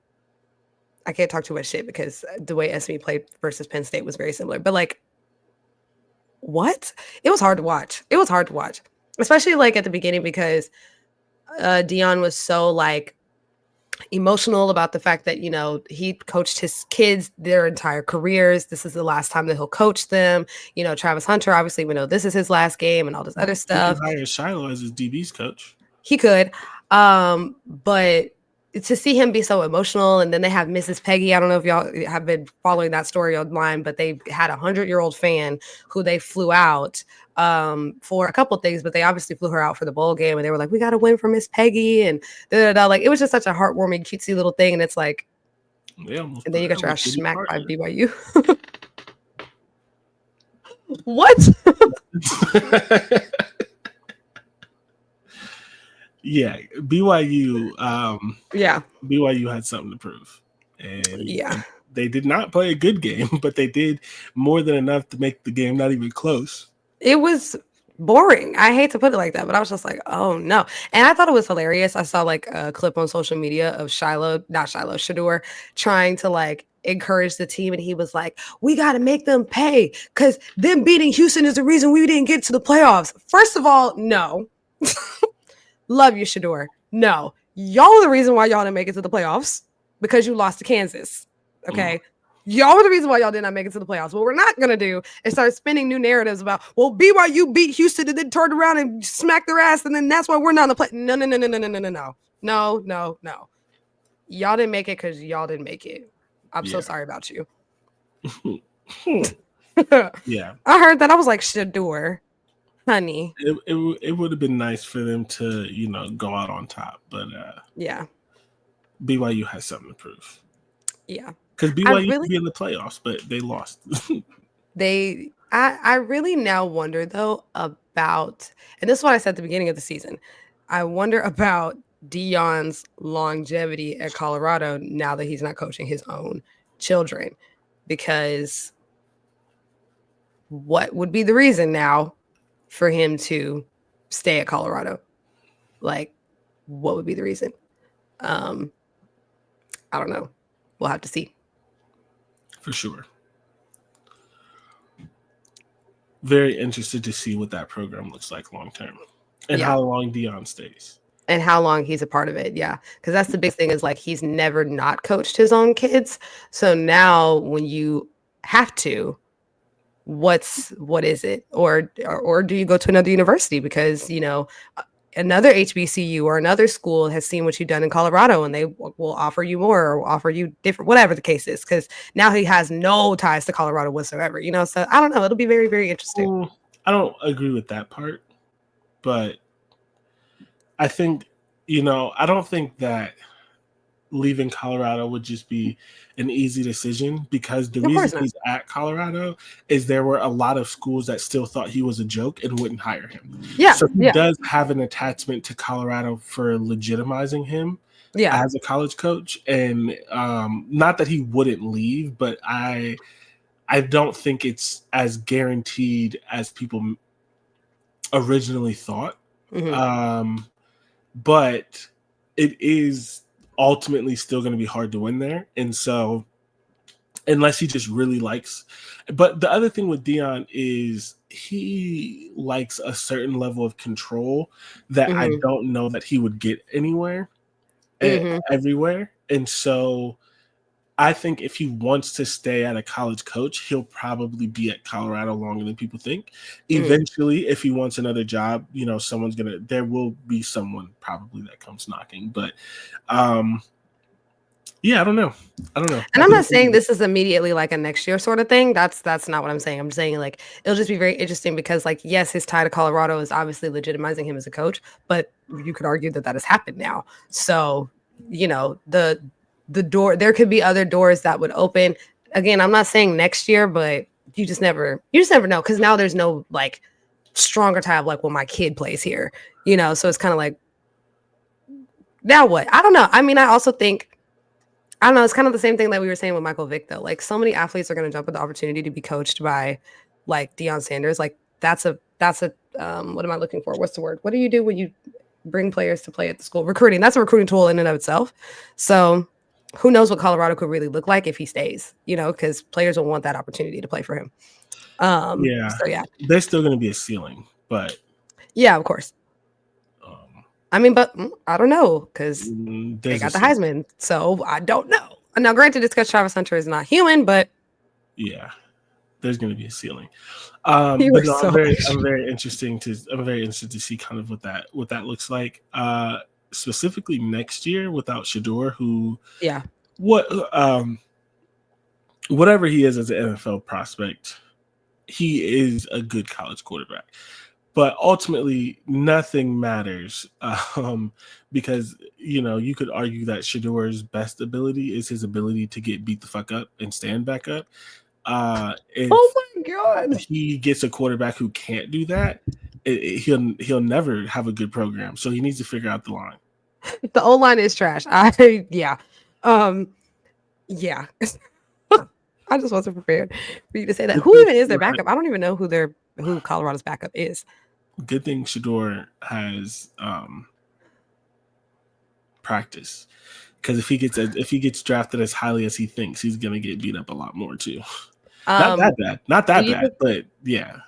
I can't talk too much shit because the way SMU played versus Penn State was very similar. But like, what? It was hard to watch. Especially like at the beginning because Deion was so like emotional about the fact that, you know, he coached his kids their entire careers. This is the last time that he'll coach them. You know, Travis Hunter, obviously, we know this is his last game and all this other stuff. He could hire Shiloh as his DB's coach. He could. But to see him be so emotional, and then they have Mrs. Peggy. I don't know if y'all have been following that story online, but they had a 100-year-old fan who they flew out for a couple things, but they obviously flew her out for the bowl game, and they were like, "We got to win for Miss Peggy," and like it was just such a heartwarming, cutesy little thing, and it's like, and then you got your ass smacked by BYU. What? Yeah, BYU. Yeah, BYU had something to prove, and yeah, they did not play a good game, but they did more than enough to make the game not even close. it was boring. I hate to put it like that, but I was just like, oh no. And I thought it was hilarious. I saw like a clip on social media of Shedeur trying to like encourage the team, and he was like, we got to make them pay because them beating Houston is the reason we didn't get to the playoffs. First of all, no. Love you, Shedeur. No. Y'all are the reason why y'all didn't make it to the playoffs because you lost to Kansas. Okay. Y'all were the reason why y'all did not make it to the playoffs. What we're not going to do is start spinning new narratives about, well, BYU beat Houston and then turned around and smacked their ass, and then that's why we're not in the play. No. No. Y'all didn't make it because y'all didn't make it. I'm so sorry about you. Yeah. I heard that. I was like, Shedeur, honey. It would have been nice for them to, go out on top, but yeah. BYU has something to prove. Yeah. Because BYU could be in the playoffs, but they lost. I really now wonder though about, and this is what I said at the beginning of the season. I wonder about Deion's longevity at Colorado now that he's not coaching his own children, because what would be the reason now for him to stay at Colorado? Like, what would be the reason? I don't know. We'll have to see. For sure. Very interested to see what that program looks like long term, and how long Deion stays. And how long he's a part of it. Yeah. Because that's the big thing, is like he's never not coached his own kids. So now when you have to, what is it? Or do you go to another university because, another HBCU or another school has seen what you've done in Colorado, and they will offer you more or offer you different, whatever the case is, because now he has no ties to Colorado whatsoever, so I don't know. It'll be very, very interesting. I don't agree with that part, but I think, I don't think that leaving Colorado would just be an easy decision, because the reason he's at Colorado is there were a lot of schools that still thought he was a joke and wouldn't hire him. Yeah. So he does have an attachment to Colorado for legitimizing him as a college coach. And not that he wouldn't leave, but I don't think it's as guaranteed as people originally thought. Mm-hmm. But it is ultimately still going to be hard to win there. And so unless he just really likes, but the other thing with Deion is he likes a certain level of control that I don't know that he would get anywhere, everywhere. And so I think if he wants to stay at a college coach, he'll probably be at Colorado longer than people think. Eventually, if he wants another job, there will be someone probably that comes knocking. But yeah, I don't know. And I'm not saying this is immediately like a next year sort of thing. That's not what I'm saying. I'm saying like it'll just be very interesting because, like, yes, his tie to Colorado is obviously legitimizing him as a coach, but you could argue that has happened now. So, the door, there could be other doors that would open. Again, I'm not saying next year, but you just never know, because now there's no like stronger tie of like, well, my kid plays here, so it's kind of like, now what? I don't know. I mean, I also think, I don't know, it's kind of the same thing that we were saying with Michael Vick, though. Like, so many athletes are going to jump at the opportunity to be coached by like Deion Sanders. Like, that's a what am I looking for? What's the word? What do you do when you bring players to play at the school? Recruiting. That's a recruiting tool in and of itself. So who knows what Colorado could really look like if he stays, because players will want that opportunity to play for him. So yeah, there's still going to be a ceiling, but yeah, of course. I mean, but I don't know, because they got the Heisman, so I don't know. Now, granted, it's because Travis Hunter is not human, but yeah, there's going to be a ceiling. But no, I'm very interested to see kind of what that looks like. specifically next year without Shador, who Yeah. Whatever he is as an NFL prospect, he is a good college quarterback. But ultimately, nothing matters because, you could argue that Shador's best ability is his ability to get beat the fuck up and stand back up. If Oh my God. he gets a quarterback who can't do that, he'll never have a good program. So he needs to figure out the line. The O-line is trash. Yeah. Yeah. I just wasn't prepared for you to say that. Who even is their backup? I don't even know who Colorado's backup is. Good thing Shador has practice, because if he gets drafted as highly as he thinks, he's gonna get beat up a lot more too. Not that bad, but yeah.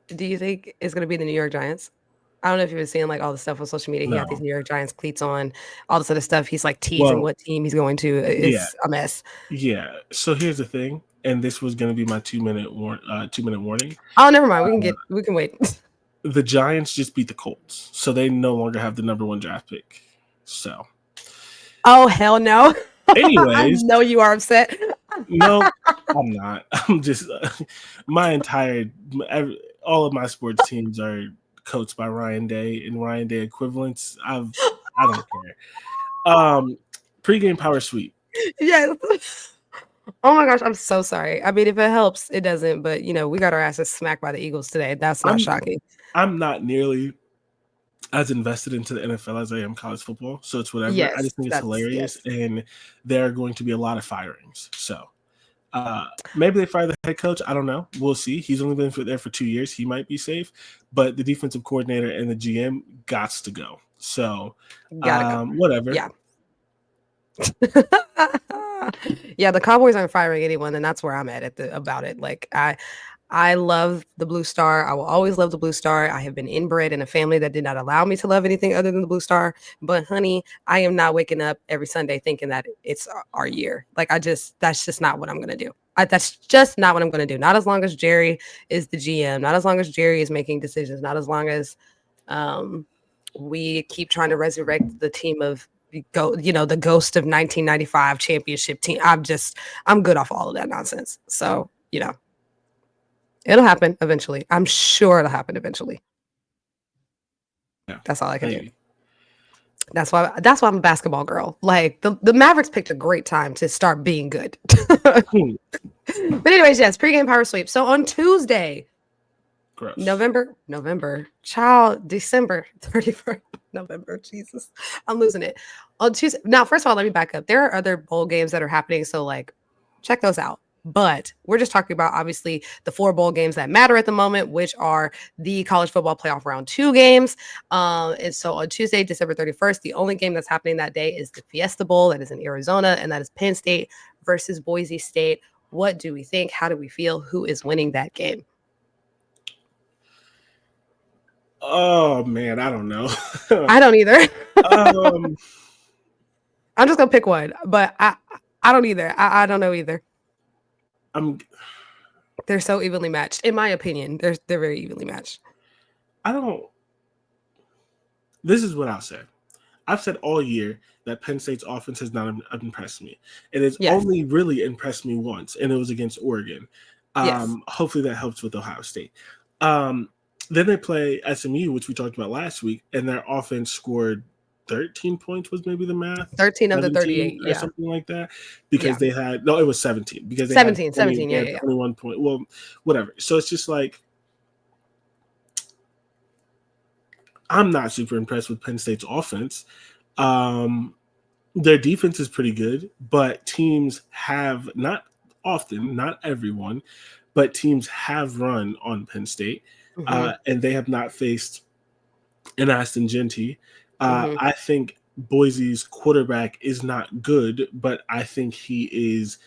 Do you think it's gonna be the New York Giants? I don't know if you've been seeing like all the stuff on social media. He had these New York Giants cleats on, all this other stuff. He's like teasing what team he's going to. It's a mess. Yeah. So here's the thing, and this was going to be my 2-minute warning. Oh, never mind. We can wait. The Giants just beat the Colts, so they no longer have the number 1 draft pick. So. Oh hell no! Anyways, I know you are upset. No, I'm not. I'm just all of my sports teams are coached by Ryan Day and Ryan Day equivalents. I don't care. Pre-game power sweep. Yes. Oh my gosh, I'm so sorry. I mean, if it helps, it doesn't. But we got our asses smacked by the Eagles today. That's not shocking. I'm not nearly as invested into the NFL as I am college football, so it's whatever. Yes, I just think it's hilarious, and there are going to be a lot of firings. So maybe they fire the head coach. I don't know. We'll see. He's only been there for 2 years. He might be safe, but the defensive coordinator and the GM gots to go. So whatever. Yeah. Yeah, the Cowboys aren't firing anyone, and that's where I'm at about it. Like I love the Blue Star. I will always love the Blue Star. I have been inbred in a family that did not allow me to love anything other than the Blue Star. But honey, I am not waking up every Sunday thinking that it's our year. Like that's just not what I'm going to do. That's just not what I'm going to do. Not as long as Jerry is the GM, not as long as Jerry is making decisions, not as long as we keep trying to resurrect the team of the ghost of 1995 championship team. I'm good off all of that nonsense. So, it'll happen eventually. I'm sure it'll happen eventually. Yeah, that's all I can do. That's why I'm a basketball girl. Like the Mavericks picked a great time to start being good. But anyways, yes, pregame power sweep. So on Tuesday, December 31st, November, Jesus, I'm losing it. On Tuesday. Now, first of all, let me back up. There are other bowl games that are happening, so like check those out. But we're just talking about, obviously, the 4 bowl games that matter at the moment, which are the college football playoff round 2 games. And so on Tuesday, December 31st, the only game that's happening that day is the Fiesta Bowl. That is in Arizona, and that is Penn State versus Boise State. What do we think? How do we feel? Who is winning that game? Oh, man, I don't know. I don't either. I'm just going to pick one, but I don't either. I don't know either. They're so evenly matched, in my opinion. They're very evenly matched. This is what I'll say. I've said all year that Penn State's offense has not impressed me. It has only really impressed me once, and it was against Oregon. Hopefully that helps with Ohio State. Then they play SMU, which we talked about last week, and their offense scored 13 points was maybe the math. 13 of the 38, or something like that. Because they had it was 17. Because they 17, had 21 points. Well, whatever. So it's just like I'm not super impressed with Penn State's offense. Their defense is pretty good, but teams have not often, not everyone, but teams have run on Penn State, and they have not faced an Aston Genty. I think Boise's quarterback is not good, but I think he is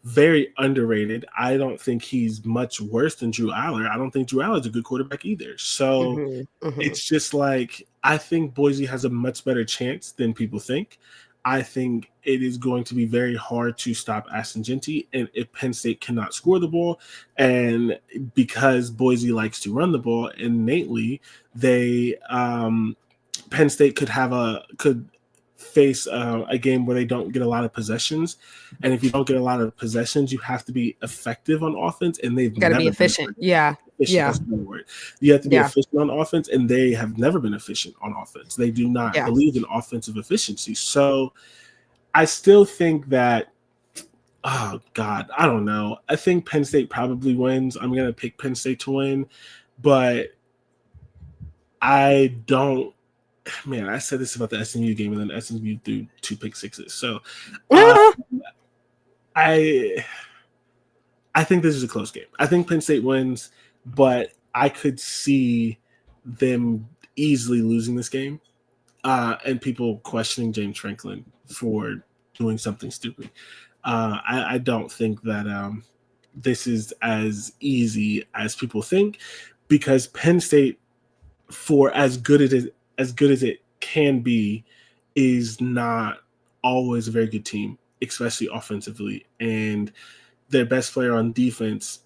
very underrated. I don't think he's much worse than Drew Aller. I don't think Drew Aller's a good quarterback either. So it's just like I think Boise has a much better chance than people think. I think it is going to be very hard to stop Aston Genty, and if Penn State cannot score the ball, and because Boise likes to run the ball innately, they Penn State could face a game where they don't get a lot of possessions, and if you don't get a lot of possessions, you have to be effective on offense, and they've Got to never be been efficient. Yeah. efficient. Yeah. That's the word. You have to be Yeah. efficient on offense, and they have never been efficient on offense. They do not Yeah. believe in offensive efficiency. So I still think that, oh God, I don't know. I think Penn State probably wins. I'm going to pick Penn State to win, but I don't. Man, I said this about the SMU game, and then SMU threw 2 pick sixes. So I think this is a close game. I think Penn State wins, but I could see them easily losing this game, and people questioning James Franklin for doing something stupid. I don't think that this is as easy as people think, because Penn State, for as good as it can be, is not always a very good team, especially offensively. And their best player on defense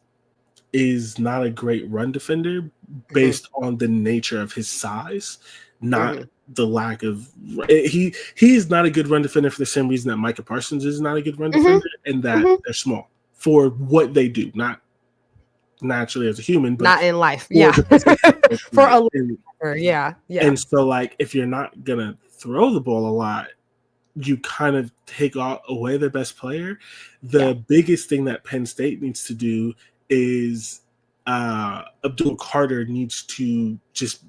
is not a great run defender based on the nature of his size, not the lack of he's not a good run defender for the same reason that Micah Parsons is not a good run defender, and that they're small for what they do, not naturally as a human, but not in life. Yeah. For a yeah. And so, like, if you're not gonna throw the ball a lot, you kind of take away their best player. The biggest thing that Penn State needs to do is Abdul Carter needs to just,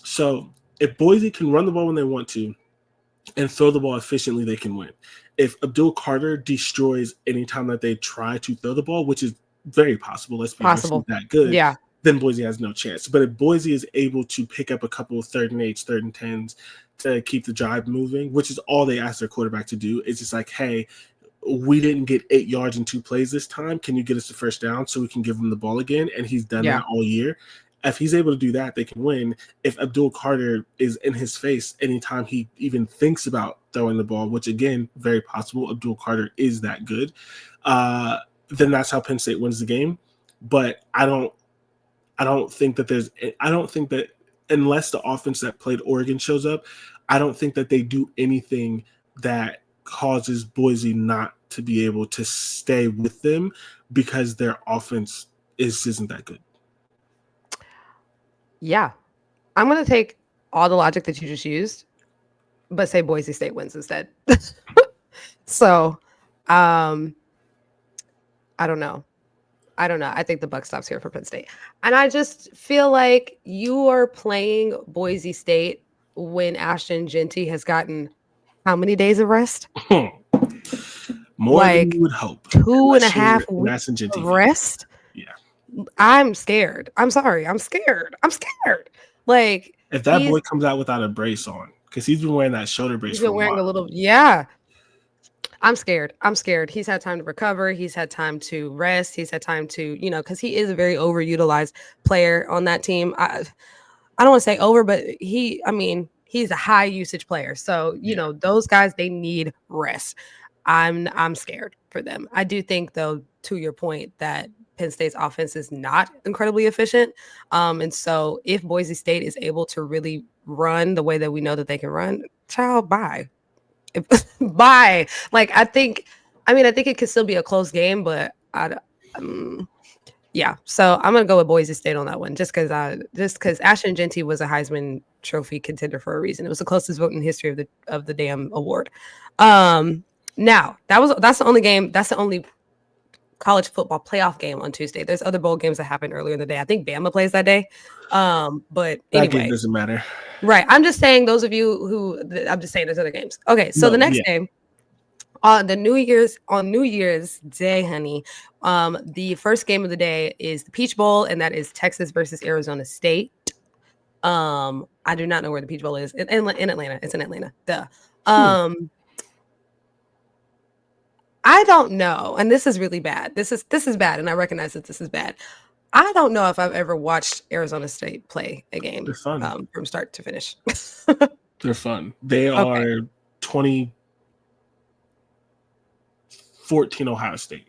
so if Boise can run the ball when they want to and throw the ball efficiently, they can win. If Abdul Carter destroys anytime that they try to throw the ball, which is very possible, let's be honest, that good, then Boise has no chance. But if Boise is able to pick up a couple of 3rd and 8s, 3rd and 10s to keep the drive moving, which is all they ask their quarterback to do, it's just like, hey, we didn't get 8 yards in 2 plays this time. Can you get us the first down so we can give them the ball again? And he's done that all year. If he's able to do that, they can win. If Abdul Carter is in his face anytime he even thinks about throwing the ball, which, again, very possible, Abdul Carter is that good, then that's how Penn State wins the game. But I don't think that unless the offense that played Oregon shows up, I don't think that they do anything that causes Boise not to be able to stay with them, because their offense isn't that good. Yeah. I'm going to take all the logic that you just used, but say Boise State wins instead. So, I don't know. I think the buck stops here for Penn State. And I just feel like you are playing Boise State when Ashton Jeanty has gotten how many days of rest? More than you would hope. 2.5 weeks of rest? Yeah. I'm scared. I'm sorry. I'm scared. Like, if that boy comes out without a brace on, because he's been wearing that shoulder brace for a while. He's been wearing a little, I'm scared. He's had time to recover. He's had time to rest. He's had time to, because he is a very overutilized player on that team. I don't want to say over, but he's a high usage player. So, those guys, they need rest. I'm scared for them. I do think, though, to your point, that Penn State's offense is not incredibly efficient. And so if Boise State is able to really run the way that we know that they can run, bye. Bye. Like, I think it could still be a close game, but so I'm gonna go with Boise State on that one, just because Ashton Jeanty was a Heisman Trophy contender for a reason. It was the closest vote in history of the damn award. Now that's the only game. That's the only college football playoff game on Tuesday. There's other bowl games that happened earlier in the day. I think Bama plays that day. But anyway, that game doesn't matter. Right. I'm just saying, those of you I'm just saying there's other games. Okay. So the next game on New Year's Day, honey. The first game of the day is the Peach Bowl, and that is Texas versus Arizona State. I do not know where the Peach Bowl is. In Atlanta. It's in Atlanta. Duh. I don't know, and this is really bad. This is bad, and I recognize that this is bad. I don't know if I've ever watched Arizona State play a game. They're fun. From start to finish. They're fun. They are 2014 Ohio State.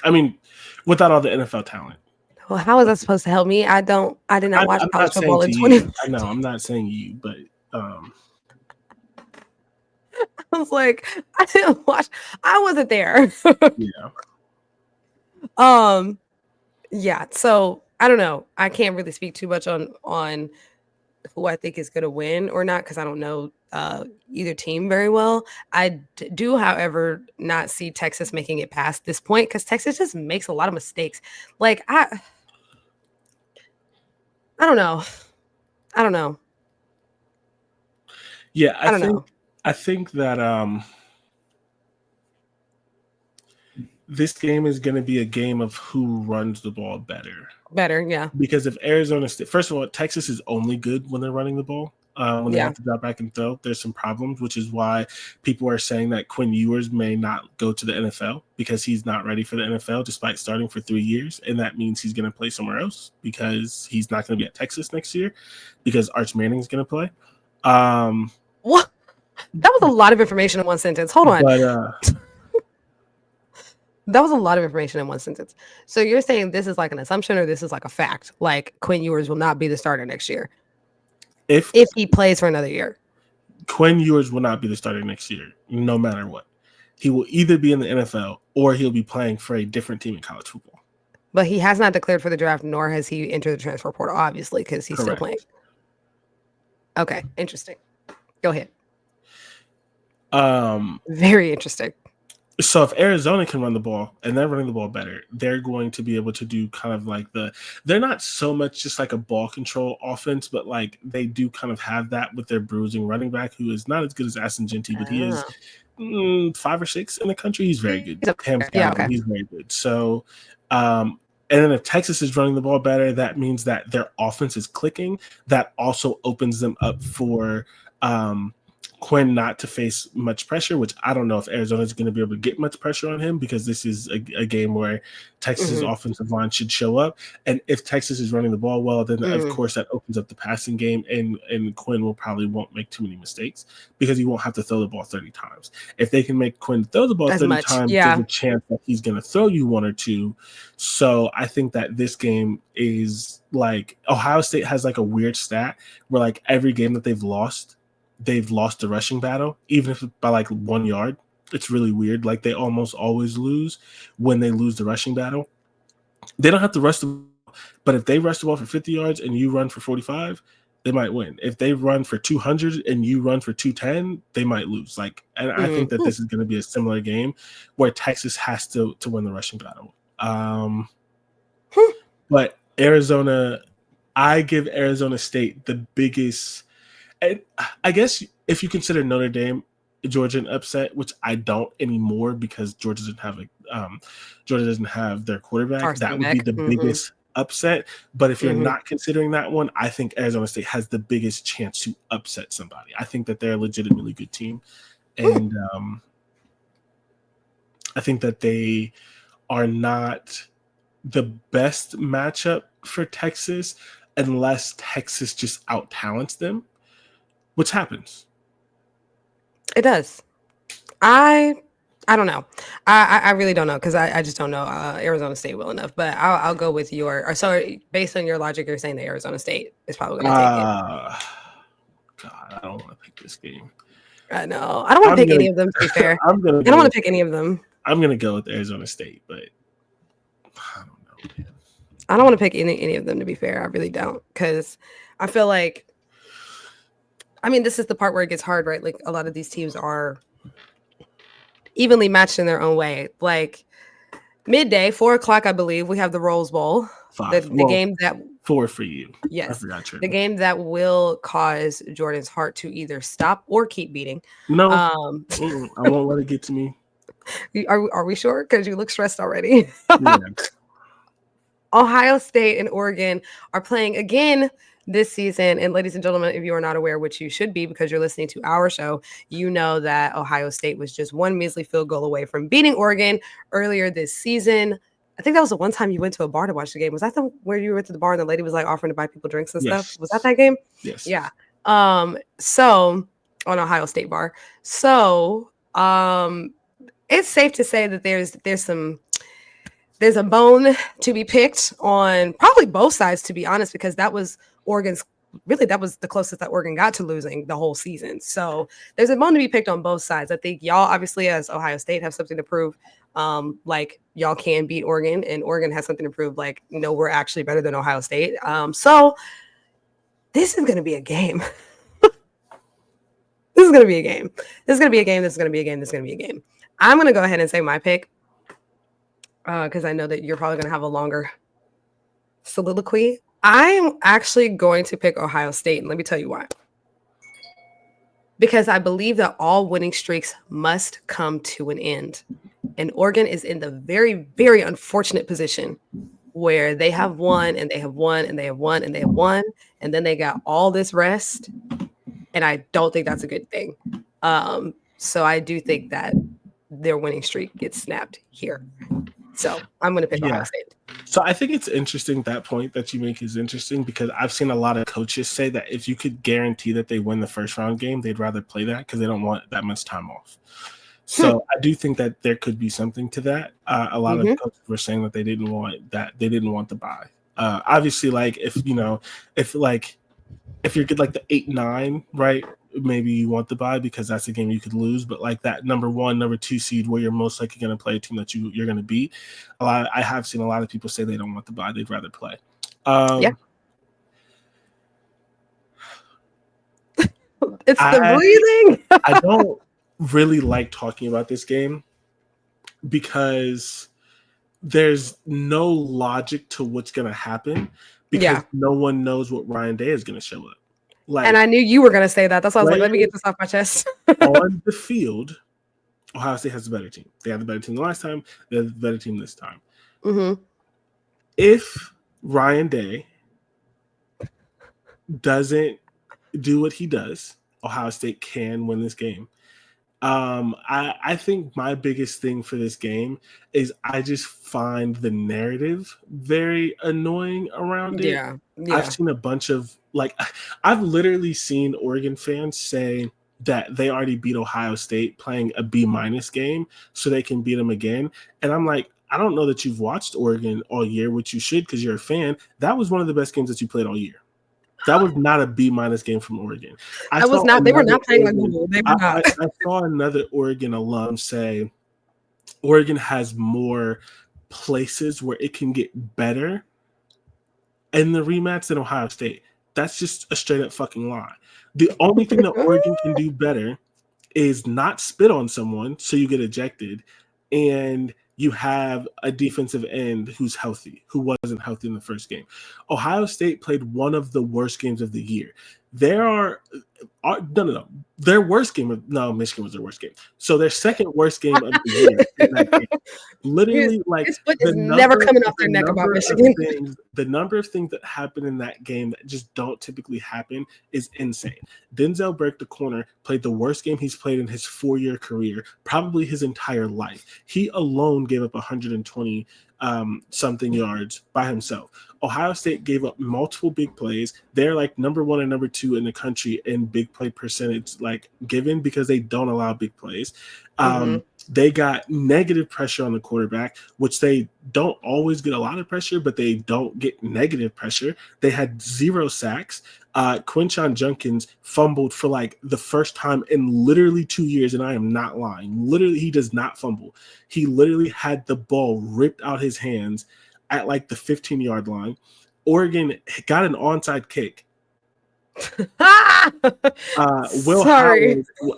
I mean, without all the NFL talent. Well, how is that supposed to help me? I did not watch college football in 20. I know, I'm not saying you, but I was like, I didn't watch. I wasn't there. Yeah. Yeah. So I don't know. I can't really speak too much on who I think is going to win or not because I don't know either team very well. I do, however, not see Texas making it past this point because Texas just makes a lot of mistakes. Like I don't know. I don't know. Yeah, I don't know. I think that this game is going to be a game of who runs the ball better. Better, yeah. Because if Arizona State, first of all, Texas is only good when they're running the ball. When they have to drop back and throw, there's some problems, which is why people are saying that Quinn Ewers may not go to the NFL because he's not ready for the NFL despite starting for 3 years. And that means he's going to play somewhere else because he's not going to be at Texas next year because Arch Manning's going to play. What? That was a lot of information in one sentence. Hold on. But, that was a lot of information in one sentence. So you're saying this is like an assumption or this is like a fact? Like Quinn Ewers will not be the starter next year if he plays for another year. Quinn Ewers will not be the starter next year, no matter what. He will either be in the NFL or he'll be playing for a different team in college football. But he has not declared for the draft, nor has he entered the transfer portal, obviously, because he's still playing. Okay, interesting. Go ahead. Very interesting. So if Arizona can run the ball and they're running the ball better, they're going to be able to do kind of like they're not so much just like a ball control offense, but like they do kind of have that with their bruising running back who is not as good as Aston Gentry, but he is 5 or 6 in the country. He's very good. He's very good. So, and then if Texas is running the ball better, that means that their offense is clicking. That also opens them up for Quinn not to face much pressure, which I don't know if Arizona is going to be able to get much pressure on him because this is a game where Texas's offensive line should show up. And if Texas is running the ball well, then of course that opens up the passing game and Quinn won't make too many mistakes because he won't have to throw the ball 30 times. If they can make Quinn throw the ball 30 times, there's a chance that he's going to throw you 1 or 2. So I think that this game is like Ohio State has like a weird stat where like every game that they've lost the rushing battle, even if by like 1 yard. It's really weird. Like they almost always lose when they lose the rushing battle. They don't have to rush the ball, but if they rush the ball for 50 yards and you run for 45, they might win. If they run for 200 and you run for 210, they might lose. Like, and I think that this is going to be a similar game where Texas has to win the rushing battle. But Arizona, I give Arizona State the biggest. And I guess if you consider Notre Dame, Georgia an upset, which I don't anymore because Georgia doesn't have their quarterback, that would be the biggest upset. But if you're not considering that one, I think Arizona State has the biggest chance to upset somebody. I think that they're a legitimately good team, and I think that they are not the best matchup for Texas unless Texas just out-talents them. Which happens. It does. I don't know. I really don't know because I just don't know Arizona State well enough. But I'll go with based on your logic, you're saying that Arizona State is probably going to take it. God, I don't want to pick this game. I know. I don't want to pick any of them, to be fair. I don't want to pick any of them. I'm going to go with Arizona State, but I don't know, man. I don't want to pick any of them, to be fair. I really don't because I feel like this is the part where it gets hard, right? Like a lot of these teams are evenly matched in their own way. Like midday, 4:00, I believe, we have the Rose Bowl. 5. The game that 4 for you. Yes. I forgot your the game that will cause Jordan's heart to either stop or keep beating. No, I won't let it get to me. Are we sure? Because you look stressed already. Yeah. Ohio State and Oregon are playing again this season. And ladies and gentlemen, if you are not aware, which you should be because you're listening to our show, you know that Ohio State was just one measly field goal away from beating Oregon earlier this season. I think that was the one time you went to a bar to watch the game. Was that where you went to the bar and the lady was like offering to buy people drinks and stuff? Was that game? Yes. Yeah. So on Ohio State bar. So it's safe to say that there's a bone to be picked on probably both sides, to be honest, because that was Oregon's really that was the closest that Oregon got to losing the whole season. So there's a bone to be picked on both sides. I think y'all obviously as Ohio State have something to prove. Like y'all can beat Oregon, and Oregon has something to prove. Like, no, we're actually better than Ohio State. So this is going to be a game. This is going to be a game. This is going to be a game. This is going to be a game. This is going to be a game. I'm going to go ahead and say my pick because I know that you're probably going to have a longer soliloquy. I'm actually going to pick Ohio State, and let me tell you why. Because I believe that all winning streaks must come to an end. And Oregon is in the very, very unfortunate position where they have won and they have won and they have won and they have won. And then they got all this rest. And I don't think that's a good thing. So I do think that their winning streak gets snapped here. So I'm going to pick Ohio State. So I think it's interesting, that point that you make is interesting, because I've seen a lot of coaches say that if you could guarantee that they win the first round game, they'd rather play that because they don't want that much time off. So I do think that there could be something to that. A lot of coaches were saying that they didn't want the bye. Obviously, like if you're good like the 8-9, right? Maybe you want the bye because that's a game you could lose. But like that number 1, number 2 seed where you're most likely going to play a team that you're going to beat. I have seen a lot of people say they don't want the bye; they'd rather play. It's the breathing. I don't really like talking about this game because there's no logic to what's going to happen because no one knows what Ryan Day is going to show up. Like, and I knew you were going to say that. That's why I was like, let me get this off my chest. On the field, Ohio State has a better team. They had the better team the last time. They have the better team this time. If Ryan Day doesn't do what he does, Ohio State can win this game. I think my biggest thing for this game is I just find the narrative very annoying around it. Yeah. I've seen a bunch of I've literally seen Oregon fans say that they already beat Ohio State playing a B- game so they can beat them again. And I'm like, I don't know that you've watched Oregon all year, which you should because you're a fan. That was one of the best games that you played all year. That was not a B- game from Oregon. They were not playing like Google. They were not. I saw another Oregon alum say Oregon has more places where it can get better in the rematch than Ohio State. That's just a straight up fucking lie. The only thing that Oregon can do better is not spit on someone so you get ejected, and you have a defensive end who's healthy, who wasn't healthy in the first game. Ohio State played one of the worst games of the year. Their worst game Michigan was their worst game. So their second worst game of the year in that game. Literally, his foot is never coming off their neck about Michigan. The number of things that happen in that game that just don't typically happen is insane. Denzel Burke, the corner, played the worst game he's played in his 4-year career, probably his entire life. He alone gave up 120 something yards by himself. Ohio State gave up multiple big plays. They're like number 1 and number 2 in the country in big play percentage, like given, because they don't allow big plays. They got negative pressure on the quarterback, which they don't always get a lot of pressure, but they don't get negative pressure. They had 0 sacks. Quinshon Judkins fumbled for like the first time in literally 2 years, and I am not lying. Literally, he does not fumble. He literally had the ball ripped out his hands at like the 15-yard line. Oregon got an onside kick.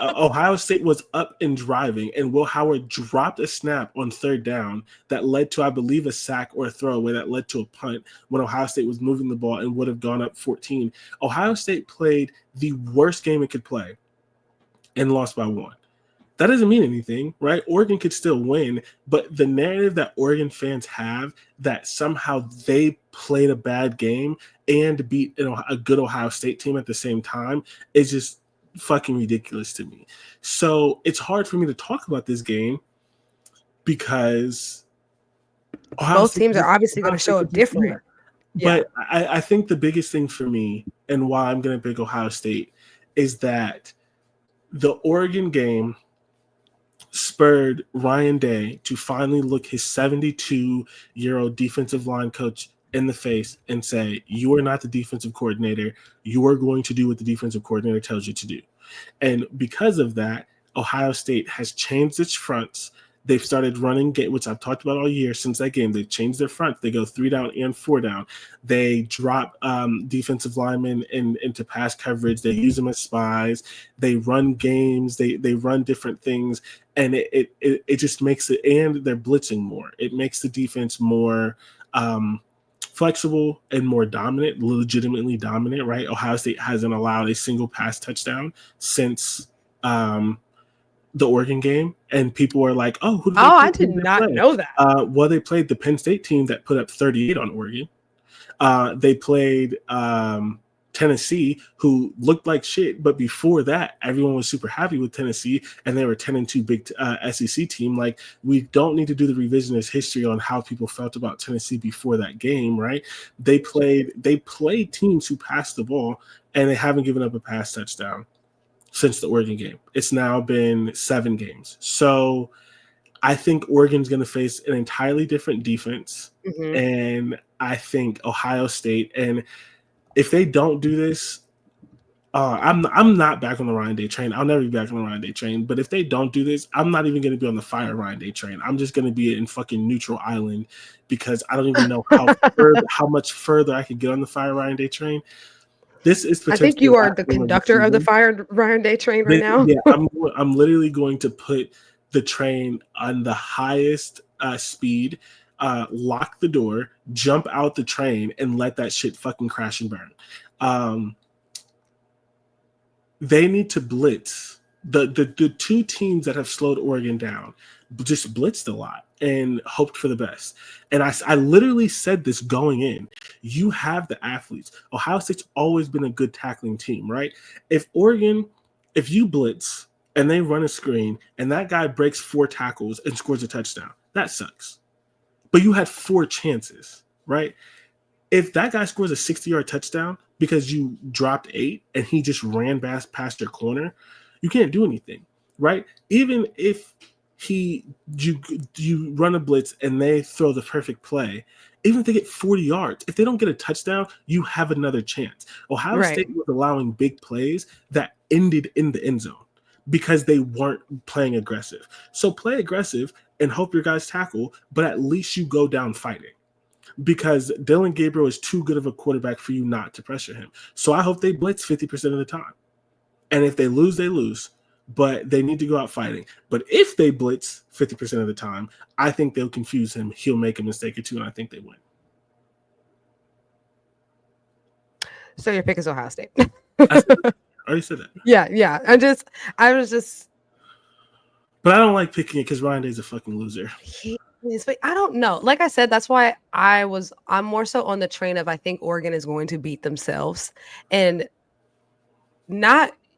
Ohio State was up and driving, and Will Howard dropped a snap on 3rd down that led to, I believe, a sack or a throwaway that led to a punt when Ohio State was moving the ball and would have gone up 14. Ohio State played the worst game it could play and lost by 1. That doesn't mean anything, right? Oregon could still win, but the narrative that Oregon fans have that somehow they played a bad game and beat a good Ohio State team at the same time is just fucking ridiculous to me. So it's hard for me to talk about this game because both teams are obviously going to show up different. But I think the biggest thing for me and why I'm going to pick Ohio State is that the Oregon game spurred Ryan Day to finally look his 72-year-old defensive line coach in the face and say, you are not the defensive coordinator. You are going to do what the defensive coordinator tells you to do. And because of that, Ohio State has changed its fronts. They've started running, which I've talked about all year since that game. They've changed their front. They go 3 down and 4 down. They drop defensive linemen into pass coverage. They use them as spies. They run games. They run different things. And it just makes it, and they're blitzing more. It makes the defense more flexible and more dominant, legitimately dominant, right? Ohio State hasn't allowed a single pass touchdown since the Oregon game, and people were like, "Oh, who did I did not know that." Well, they played the Penn State team that put up 38 on Oregon. They played Tennessee, who looked like shit, but before that, everyone was super happy with Tennessee, and they were 10-2 big SEC team. Like, we don't need to do the revisionist history on how people felt about Tennessee before that game, right? They played teams who passed the ball, and they haven't given up a pass touchdown since the Oregon game. It's now been 7 games. So I think Oregon's going to face an entirely different defense. Mm-hmm. And I think Ohio State, and if they don't do this, I'm not back on the Ryan Day train. I'll never be back on the Ryan Day train. But if they don't do this, I'm not even going to be on the fire Ryan Day train. I'm just going to be in fucking neutral island, because I don't even know how much further I can get on the fire Ryan Day train. This is. I think you are the conductor of the fire Ryan Day train right now. Yeah, I'm literally going to put the train on the highest speed, lock the door, jump out the train, and let that shit fucking crash and burn. They need to blitz. The 2 teams that have slowed Oregon down just blitzed a lot and hoped for the best. And I literally said this going in. You have the athletes. Ohio State's always been a good tackling team, right? If you blitz and they run a screen and that guy breaks 4 tackles and scores a touchdown, that sucks. But you had 4 chances, right? If that guy scores a 60-yard touchdown because you dropped 8 and he just ran past your corner, you can't do anything, right? Even if you run a blitz and they throw the perfect play, even if they get 40 yards, if they don't get a touchdown, you have another chance. Ohio State was allowing big plays that ended in the end zone because they weren't playing aggressive. So play aggressive and hope your guys tackle, but at least you go down fighting, because Dylan Gabriel is too good of a quarterback for you not to pressure him. So I hope they blitz 50% of the time. And if they lose, they lose. But they need to go out fighting. But if they blitz 50% of the time, I think they'll confuse him. He'll make a mistake or 2, and I think they win. So your pick is Ohio State. I already said that. Yeah. I was just. But I don't like picking it because Ryan Day's a fucking loser. But I don't know. Like I said, that's why I'm more so on the train of I think Oregon is going to beat themselves, and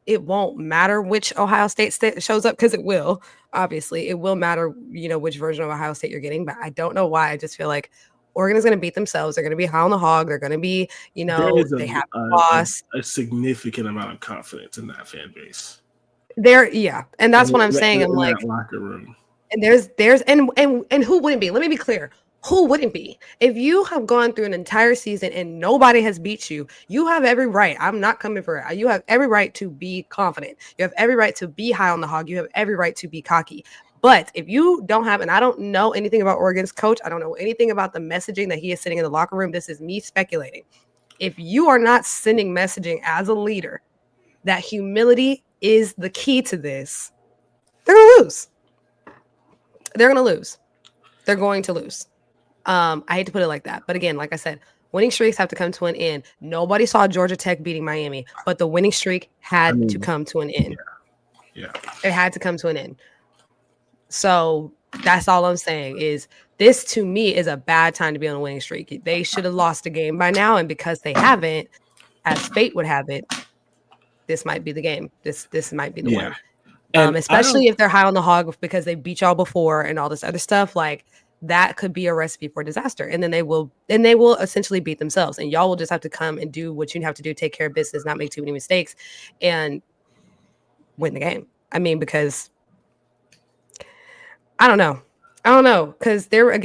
it won't matter which Ohio State shows up, because it will. Obviously, it will matter, which version of Ohio State you're getting. But I don't know why. I just feel like Oregon is going to beat themselves. They're going to be high on the hog. They're going to be, they have lost a significant amount of confidence in that fan base. And that's what I'm saying. I'm like, locker room. And there's and who wouldn't be? Let me be clear. Who wouldn't be? If you have gone through an entire season and nobody has beat you, you have every right. I'm not coming for it. You have every right to be confident. You have every right to be high on the hog. You have every right to be cocky. But if you don't have, and I don't know anything about Oregon's coach, I don't know anything about the messaging that he is sending in the locker room. This is me speculating. If you are not sending messaging as a leader that humility is the key to this, they're going to lose. They're going to lose. They're going to lose. I hate to put it like that. But again, like I said, winning streaks have to come to an end. Nobody saw Georgia Tech beating Miami, but the winning streak had to come to an end. Yeah. It had to come to an end. So that's all I'm saying is this, to me, is a bad time to be on a winning streak. They should have lost the game by now. And because they haven't, as fate would have it, this might be the game. This might be the win. Especially if they're high on the hog because they beat y'all before and all this other stuff. Like, that could be a recipe for disaster. And then they will essentially beat themselves. And y'all will just have to come and do what you have to do, take care of business, not make too many mistakes, and win the game. I mean, because I don't know. Because there were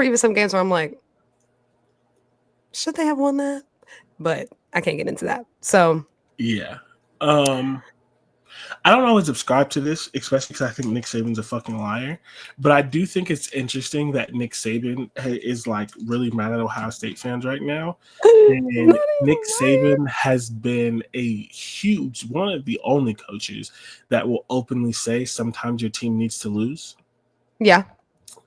even some games where I'm like, Should they have won that? But I can't get into that. So yeah. I don't always subscribe to this, especially because I think Nick Saban's a fucking liar. But I do think it's interesting that Nick Saban is like really mad at Ohio State fans right now. And Nick Saban has been a huge, one of the only coaches that will openly say sometimes your team needs to lose. Yeah.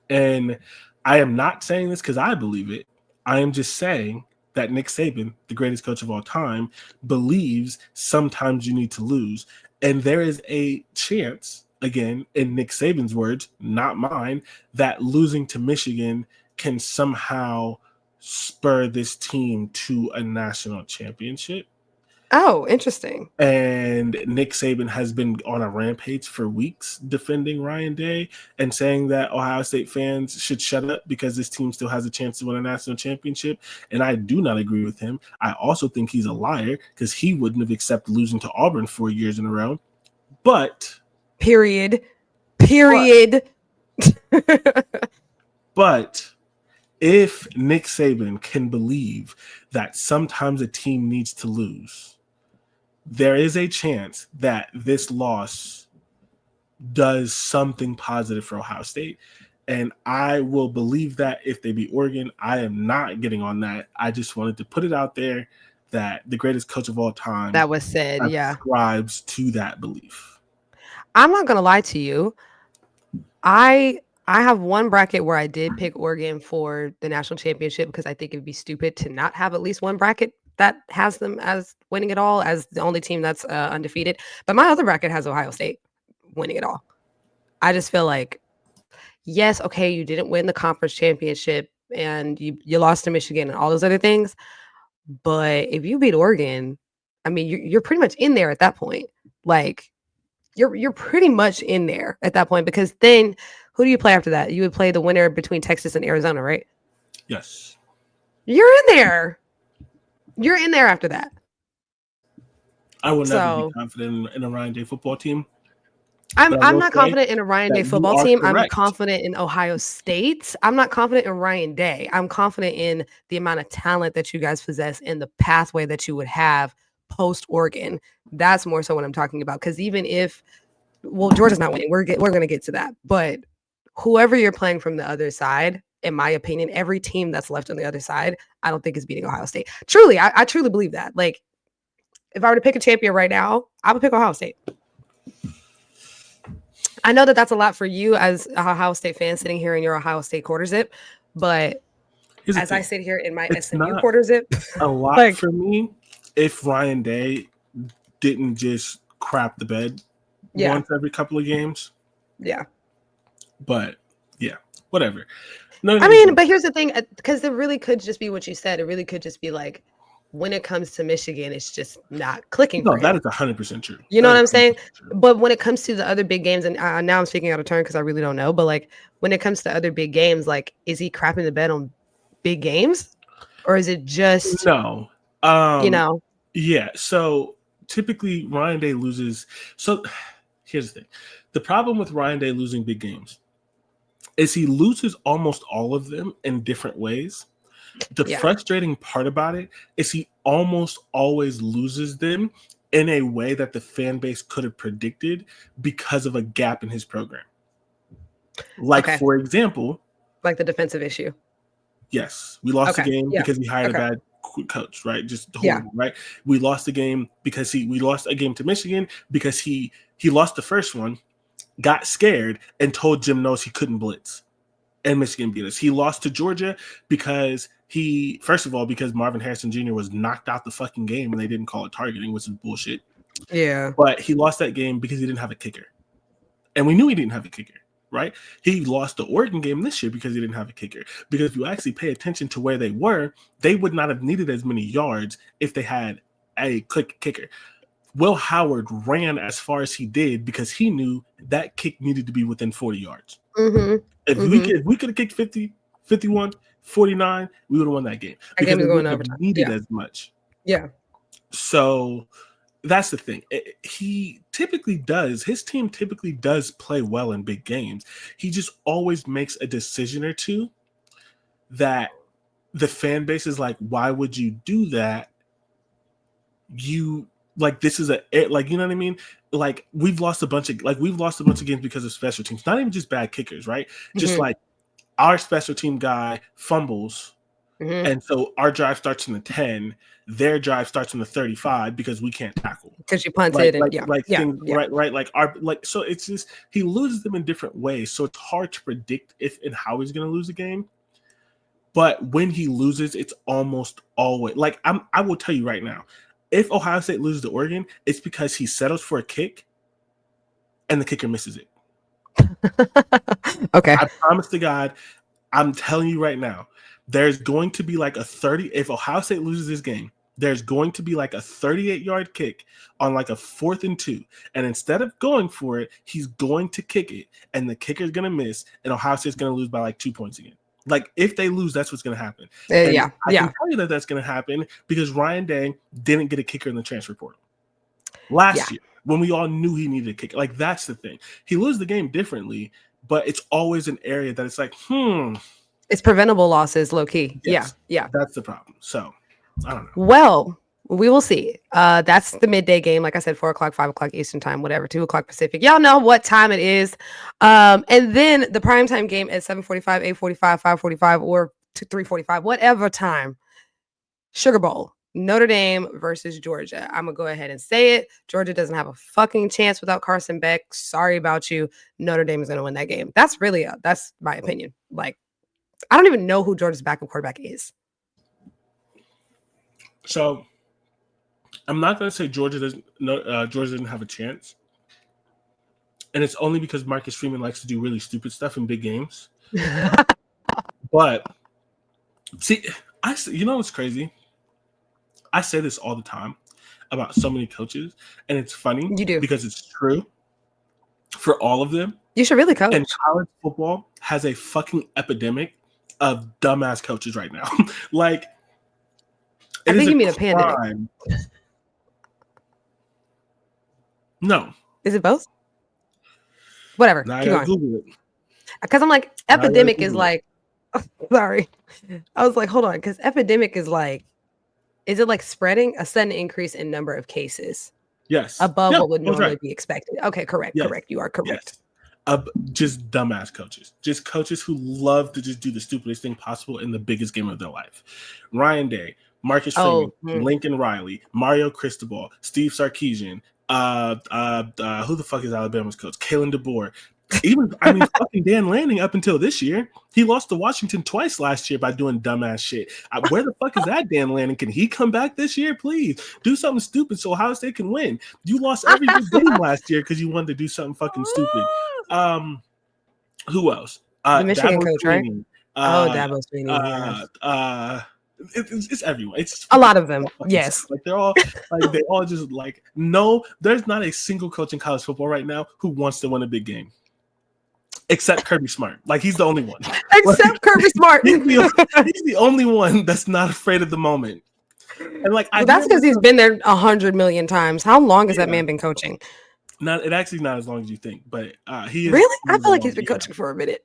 And I am not saying this because I believe it. I am just saying that Nick Saban, the greatest coach of all time, believes sometimes you need to lose. And there is a chance, again, in Nick Saban's words, not mine, that losing to Michigan can somehow spur this team to a national championship. Oh, interesting. And Nick Saban has been on a rampage for weeks defending Ryan Day and saying that Ohio State fans should shut up because this team still has a chance to win a national championship. And I do not agree with him. I also think he's a liar because he wouldn't have accepted losing to Auburn 4 years in a row. But Period. But if Nick Saban can believe that sometimes a team needs to lose, there is a chance that this loss does something positive for Ohio State. And I will believe that if they beat Oregon. I am not getting on that. I just wanted to put it out there that the greatest coach of all time that was said, subscribes to that belief. I'm not gonna lie to you. I have one bracket where I did pick Oregon for the national championship because I think it'd be stupid to not have at least one bracket that has them as winning it all, as the only team that's undefeated. But my other bracket has Ohio State winning it all. I just feel like, yes, okay, you didn't win the conference championship and you lost to Michigan and all those other things. But if you beat Oregon, I mean, you're pretty much in there at that point. Like, you're pretty much in there at that point, because then who do you play after that? You would play the winner between Texas and Arizona, right? Yes. You're in there. You're in there after that. I will never be confident in a Ryan Day football team. I'm not confident in a Ryan Day football team. Correct. I'm confident in Ohio State. I'm not confident in Ryan Day. I'm confident in the amount of talent that you guys possess and the pathway that you would have post Oregon. That's more so what I'm talking about. Because even if, well, Georgia's not winning, we're going to get to that. But whoever you're playing from the other side, in my opinion, every team that's left on the other side, I don't think is beating Ohio State. Truly, I truly believe that. Like, if I were to pick a champion right now, I would pick Ohio State. I know that that's a lot for you as a Ohio State fan sitting here in your Ohio State quarter zip, but as I sit here in my SMU quarter zip, a lot for me if Ryan Day didn't just crap the bed once every couple of games. Yeah. But yeah, whatever. No, I mean, but here's the thing, because it really could just be what you said. It really could just be like, when it comes to Michigan, it's just not clicking. No, that is 100% true. You know what I'm saying? But when it comes to the other big games, and now I'm speaking out of turn because I really don't know, but like when it comes to other big games, like, is he crapping the bed on big games, or is it just no? You know? Yeah. So typically Ryan Day loses. So here's the thing: the problem with Ryan Day losing big games is he loses almost all of them in different ways. The frustrating part about it is he almost always loses them in a way that the fan base could have predicted because of a gap in his program. Like, for example, like the defensive issue. Yes, we lost the game because he hired a bad coach, right? Just horrible, right? We lost the game because we lost a game to Michigan because he lost the first one, got scared, and told Jim Knowles he couldn't blitz, and Michigan beat us. He lost to Georgia because because Marvin Harrison Jr. was knocked out the fucking game and they didn't call it targeting, which is bullshit. Yeah. But he lost that game because he didn't have a kicker. And we knew he didn't have a kicker, right? He lost the Oregon game this year because he didn't have a kicker. Because if you actually pay attention to where they were, they would not have needed as many yards if they had a quick kicker. Will Howard ran as far as he did because he knew that kick needed to be within 40 yards. Mm-hmm. If we could have kicked 50, 51, 49, we would have won that game. Because we wouldn't have needed as much. Yeah. So that's the thing. His team typically does play well in big games. He just always makes a decision or two that the fan base is like, why would you do that? You like this is like, you know what I mean? Like we've lost a bunch of games because of special teams. Not even just bad kickers, right? Just like our special team guy fumbles, and so our drive starts in the 10, their drive starts in the 35 because we can't tackle. Because you punted right. Like our so it's just he loses them in different ways. So it's hard to predict if and how he's gonna lose a game. But when he loses, it's almost always like I will tell you right now, if Ohio State loses to Oregon, it's because he settles for a kick and the kicker misses it. Okay. I promise to God, I'm telling you right now, there's going to be like a 30. If Ohio State loses this game, there's going to be like a 38-yard kick on like a 4th and 2. And instead of going for it, he's going to kick it. And the kicker's going to miss. And Ohio State's going to lose by like 2 points again. Like if they lose, that's what's going to happen. I can tell you that that's going to happen because Ryan Day didn't get a kicker in the transfer portal last year when we all knew he needed a kicker. Like that's the thing. He loses the game differently, but it's always an area that it's like, it's preventable losses, low key. Yes, yeah. That's the problem. So I don't know. Well, we will see. That's the midday game. Like I said, 4 o'clock, 5 o'clock Eastern time, whatever, 2 o'clock Pacific. Y'all know what time it is. And then the primetime game at 7:45, 8:45, 5:45, or 3:45, whatever time. Sugar Bowl. Notre Dame versus Georgia. I'm going to go ahead and say it. Georgia doesn't have a fucking chance without Carson Beck. Sorry about you. Notre Dame is going to win that game. That's my opinion. Like, I don't even know who Georgia's backup quarterback is. So I'm not going to say Georgia didn't have a chance. And it's only because Marcus Freeman likes to do really stupid stuff in big games. But see, you know what's crazy? I say this all the time about so many coaches, and it's funny. You do. Because it's true for all of them. You should really coach. And college football has a fucking epidemic of dumbass coaches right now. Like, I think you mean a pandemic. No. Is it both? Whatever. Now Keep I gotta going. Google it. Because I'm like, epidemic is like, sorry. I was like, hold on. Because epidemic is like, is it like spreading? A sudden increase in number of cases. Yes. Above what would normally be expected. Okay, correct. Yes. Correct. You are correct. Yes. Just dumbass coaches. Just coaches who love to just do the stupidest thing possible in the biggest game of their life. Ryan Day, Marcus Freeman, Lincoln Riley, Mario Cristobal, Steve Sarkisian, who the fuck is Alabama's coach? Kalen DeBoer. Even fucking Dan Lanning up until this year. He lost to Washington twice last year by doing dumbass shit. Where the fuck is that Dan Lanning? Can he come back this year? Please do something stupid so Ohio State can win. You lost every good game last year because you wanted to do something fucking stupid. Who else? The Michigan coach, right? Dabo Swinney. It's everyone. It's a lot of them. Yes, like they're all like they all just like no. There's not a single coach in college football right now who wants to win a big game, except Kirby Smart. Like he's the only one. Except Kirby Smart. He's the only one that's not afraid of the moment. And like that's because he's been there 100 million times. How long has that man been coaching? It actually not as long as you think, but he is really. I feel like he's been coaching for a minute.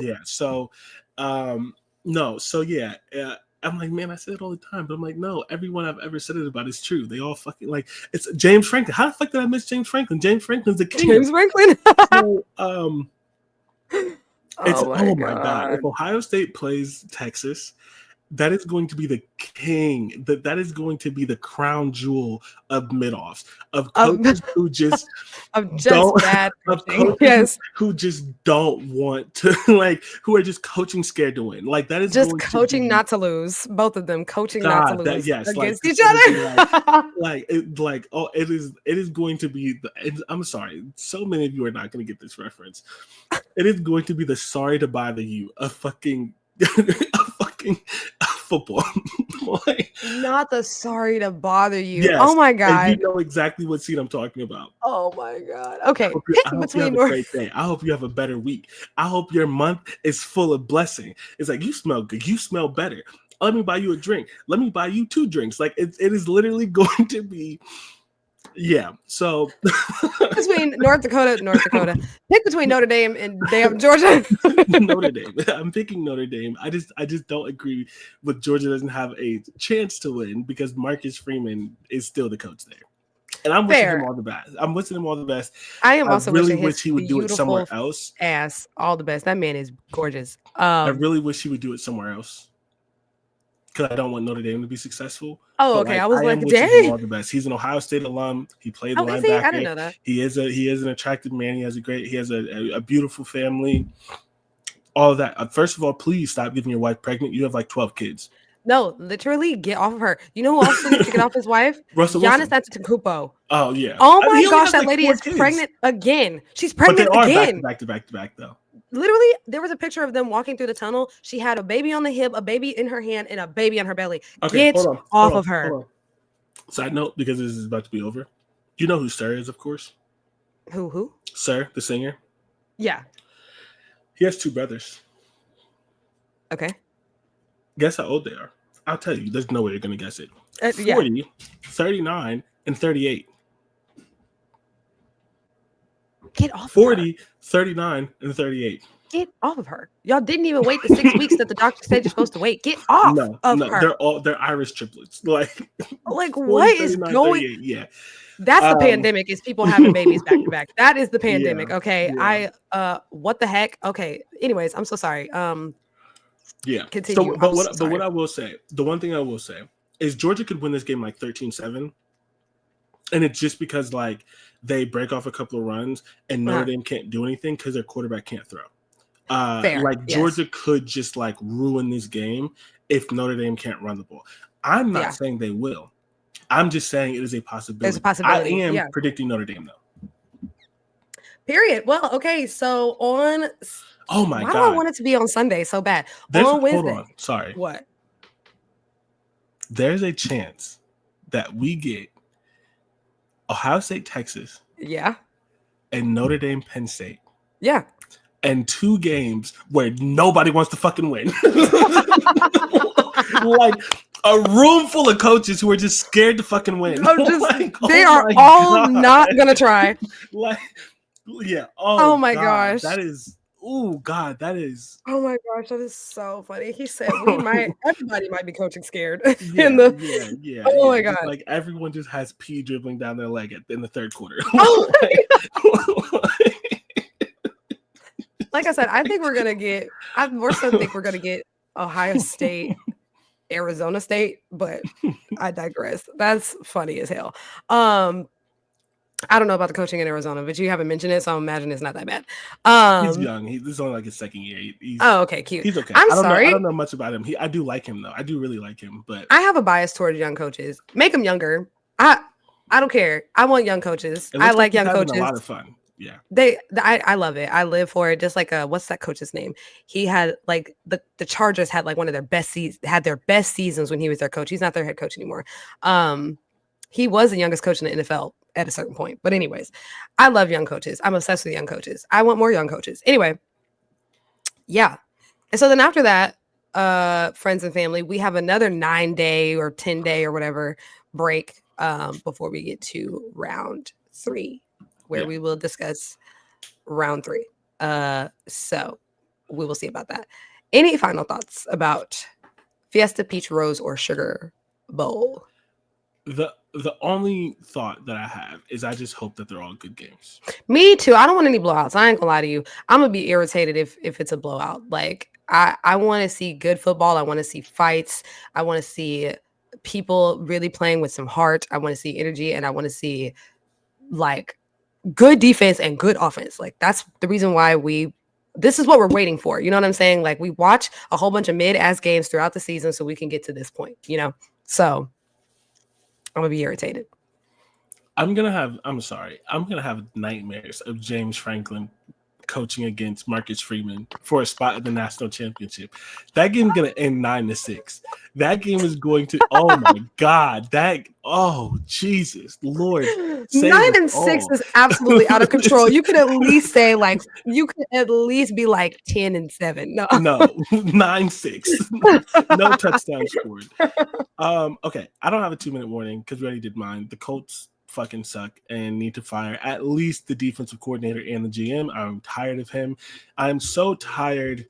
Yeah. So, no. So yeah. I'm like, man, I say it all the time, but I'm like, no, everyone I've ever said it about is true. They all fucking like it's James Franklin. How the fuck did I miss James Franklin? James Franklin's the king. James Franklin. So, oh my god. If Ohio State plays Texas, that is going to be the king. That is going to be the crown jewel of mid-offs, of coaches who just bad coaching. Yes, who just don't want to who are just coaching scared to win. Like that is just coaching not to lose. Both of them coaching not to lose against each other. It is going to be. I'm sorry, so many of you are not going to get this reference. It is going to be the sorry to bother you a fucking football. Not the sorry to bother you. Yes, oh my god, you know exactly what scene I'm talking about. Oh my god. Okay, I hope you have a great day. I hope you have a better week. I hope your month is full of blessing. It's like you smell good. You smell better. Let me buy you a drink. Let me buy you 2 drinks. Like it is literally going to be Yeah. So Between North Dakota. Pick between Notre Dame and damn Georgia. Notre Dame. I'm picking Notre Dame. I just don't agree with Georgia doesn't have a chance to win because Marcus Freeman is still the coach there. And I'm wishing him all the best. I am also really wishing wish he would do it somewhere beautiful else. Ass all the best. That man is gorgeous. I really wish he would do it somewhere else because I don't want Notre Dame to be successful. Oh, okay. I was like, wishing him dang. all the best. He's an Ohio State alum. He played the Oh, is linebacker. he? I didn't know that. He is an attractive man. He has a beautiful family. All of that. First of all, please stop getting your wife pregnant. You have like 12 kids. No, literally get off of her. You know who else needs to get off his wife? Giannis Antetokounmpo. Oh yeah. Oh my gosh, that lady is pregnant again. She's pregnant again. Back to back though. Literally, there was a picture of them walking through the tunnel. She had a baby on the hip, a baby in her hand, and a baby on her belly. Okay, get off of her. Side note, because this is about to be over. You know who Sir is, of course. Who? Sir, the singer. Yeah. He has 2 brothers. Okay. Guess how old they are. I'll tell you. There's no way you're going to guess it. 40, yeah. 39, and 38. Get off 40, of her. 39, and 38. Get off of her. Y'all didn't even wait the 6 weeks that the doctor said you're supposed to wait. Get off of her. They're Irish triplets. Like 40, what is going? Yeah. That's the pandemic, is people having babies back to back. That is the pandemic. Yeah, okay. Yeah. What the heck? Okay. Anyways, I'm so sorry. Yeah. Continue. So, but what I will say, the one thing I will say is Georgia could win this game like 13-7. And it's just because like they break off a couple of runs and Notre Dame can't do anything because their quarterback can't throw. Georgia could just like ruin this game if Notre Dame can't run the ball. I'm not saying they will. I'm just saying it is a possibility. There's a possibility. I am predicting Notre Dame though. Period. Well, okay. So on. Oh my God! Why do I want it to be on Sunday so bad? On Wednesday. Hold on. Sorry. What? There's a chance that we get Ohio State, Texas. Yeah. And Notre Dame, Penn State. Yeah. And 2 games where nobody wants to fucking win. Like a room full of coaches who are just scared to fucking win. They are all not gonna try. Like, yeah. Oh my gosh. That is. Oh God, that is. Oh my gosh, that is so funny. He said everybody might be coaching scared. Yeah. Oh my God. Like everyone just has pee dribbling down their leg in the 3rd quarter. Oh like I said, I think we're gonna get. I more so think we're gonna get Ohio State, Arizona State, but I digress. That's funny as hell. I don't know about the coaching in Arizona, but you haven't mentioned it, so I imagine it's not that bad. He's young. This is only like his 2nd year. Okay, cute. He's okay. I'm sorry. I don't know much about him. I do like him though. I do really like him, but I have a bias towards young coaches. Make them younger. I don't care. I want young coaches. I like young coaches. A lot of fun. Yeah. I love it. I live for it. Just like what's that coach's name? He had like the Chargers had like one of their best seasons when he was their coach. He's not their head coach anymore. He was the youngest coach in the NFL at a certain point. But anyways, I love young coaches. I'm obsessed with young coaches. I want more young coaches. Anyway, yeah. And so then after that, friends and family, we have another 9-day or 10-day or whatever break before we get to round 3, where we will discuss round 3. So we will see about that. Any final thoughts about Fiesta, Peach, Rose, or Sugar Bowl? The only thought that I have is I just hope that they're all good games. Me too. I don't want any blowouts. I ain't gonna lie to you. I'm gonna be irritated if it's a blowout. Like I want to see good football. I want to see fights. I want to see people really playing with some heart. I want to see energy, and I want to see like good defense and good offense. Like that's the reason why this is what we're waiting for. You know what I'm saying? Like we watch a whole bunch of mid-ass games throughout the season so we can get to this point, you know? So I'm gonna be irritated. I'm gonna have nightmares of James Franklin coaching against Marcus Freeman for a spot in the national championship. That game's gonna end 9-6. That game is going to. Oh my God! Jesus Lord! 9-6 is absolutely out of control. You could at least say be like 10-7. No, 9-6. No touchdown scored. Okay, I don't have a 2-minute warning because we already did mine. The Colts fucking suck and need to fire at least the defensive coordinator and the GM. I'm tired of him. I'm so tired.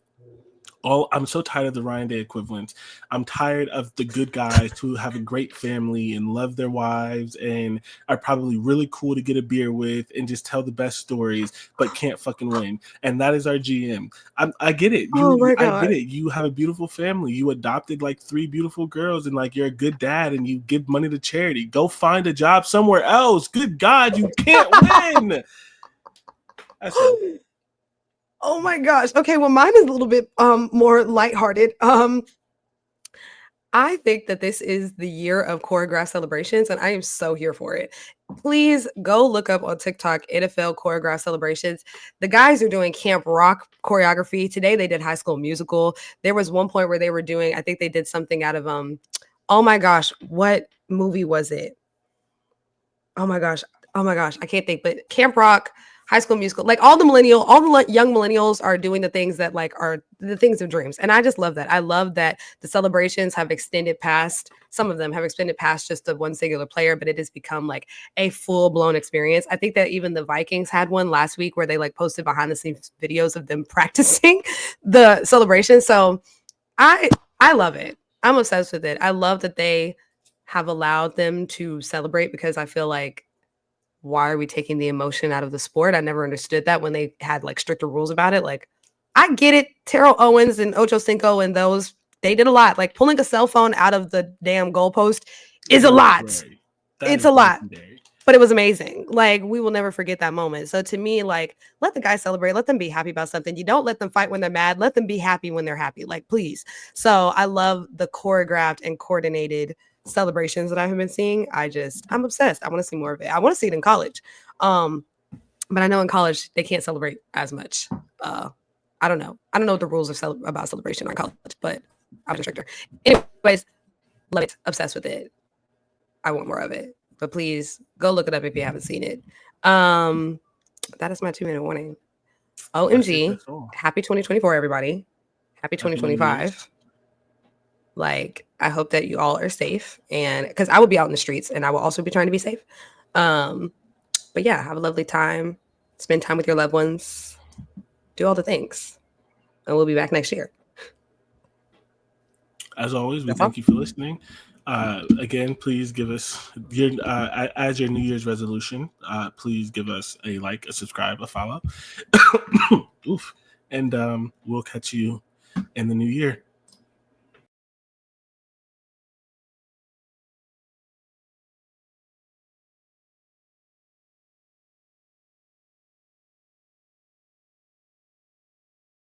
I'm so tired of the Ryan Day equivalents. I'm tired of the good guys who have a great family and love their wives and are probably really cool to get a beer with and just tell the best stories, but can't fucking win. And that is our GM. I get it. Oh my I get God. it. You have a beautiful family. You adopted like 3 beautiful girls and like you're a good dad and you give money to charity. Go find a job somewhere else. Good God, you can't win. That's it. Oh my gosh. Okay, well, mine is a little bit more lighthearted. I think that this is the year of choreographed celebrations, and I am so here for it. Please go look up on TikTok NFL choreographed celebrations. The guys are doing Camp Rock choreography. Today they did High School Musical. There was one point where they were doing, I think they did something out of oh my gosh, what movie was it? Oh my gosh. Oh my gosh. I can't think, but Camp Rock, High School Musical, like all the young millennials are doing the things that like are the things of dreams. And I just love that. I love that the celebrations have extended past, some of them have extended past just the one singular player, but it has become like a full blown experience. I think that even the Vikings had one last week where they like posted behind the scenes videos of them practicing the celebration. So I love it. I'm obsessed with it. I love that they have allowed them to celebrate because I feel like why are we taking the emotion out of the sport? I never understood that when they had like stricter rules about it. Like, I get it. Terrell Owens and Ocho Cinco and those, they did a lot. Like pulling a cell phone out of the damn goalpost is a lot. It's a lot. But it was amazing. Like, we will never forget that moment. So to me, like, let the guys celebrate. Let them be happy about something. You don't let them fight when they're mad. Let them be happy when they're happy. Like, please. So I love the choreographed and coordinated celebrations that I have been seeing. I'm obsessed. I want to see more of it. I want to see it in college. But I know in college they can't celebrate as much. I don't know. I don't know what the rules are about celebration on college, but I'm a stricter. Anyways, love it. Obsessed with it. I want more of it. But please go look it up if you haven't seen it. That is my 2-minute warning. OMG. Happy 2024, everybody. Happy 2025. Like, I hope that you all are safe, and because I will be out in the streets and I will also be trying to be safe. But yeah, have a lovely time. Spend time with your loved ones. Do all the things. And we'll be back next year. As always, we thank you for listening. Again, please give us your as your New Year's resolution. Please give us a like, a subscribe, a follow. Oof. And we'll catch you in the new year.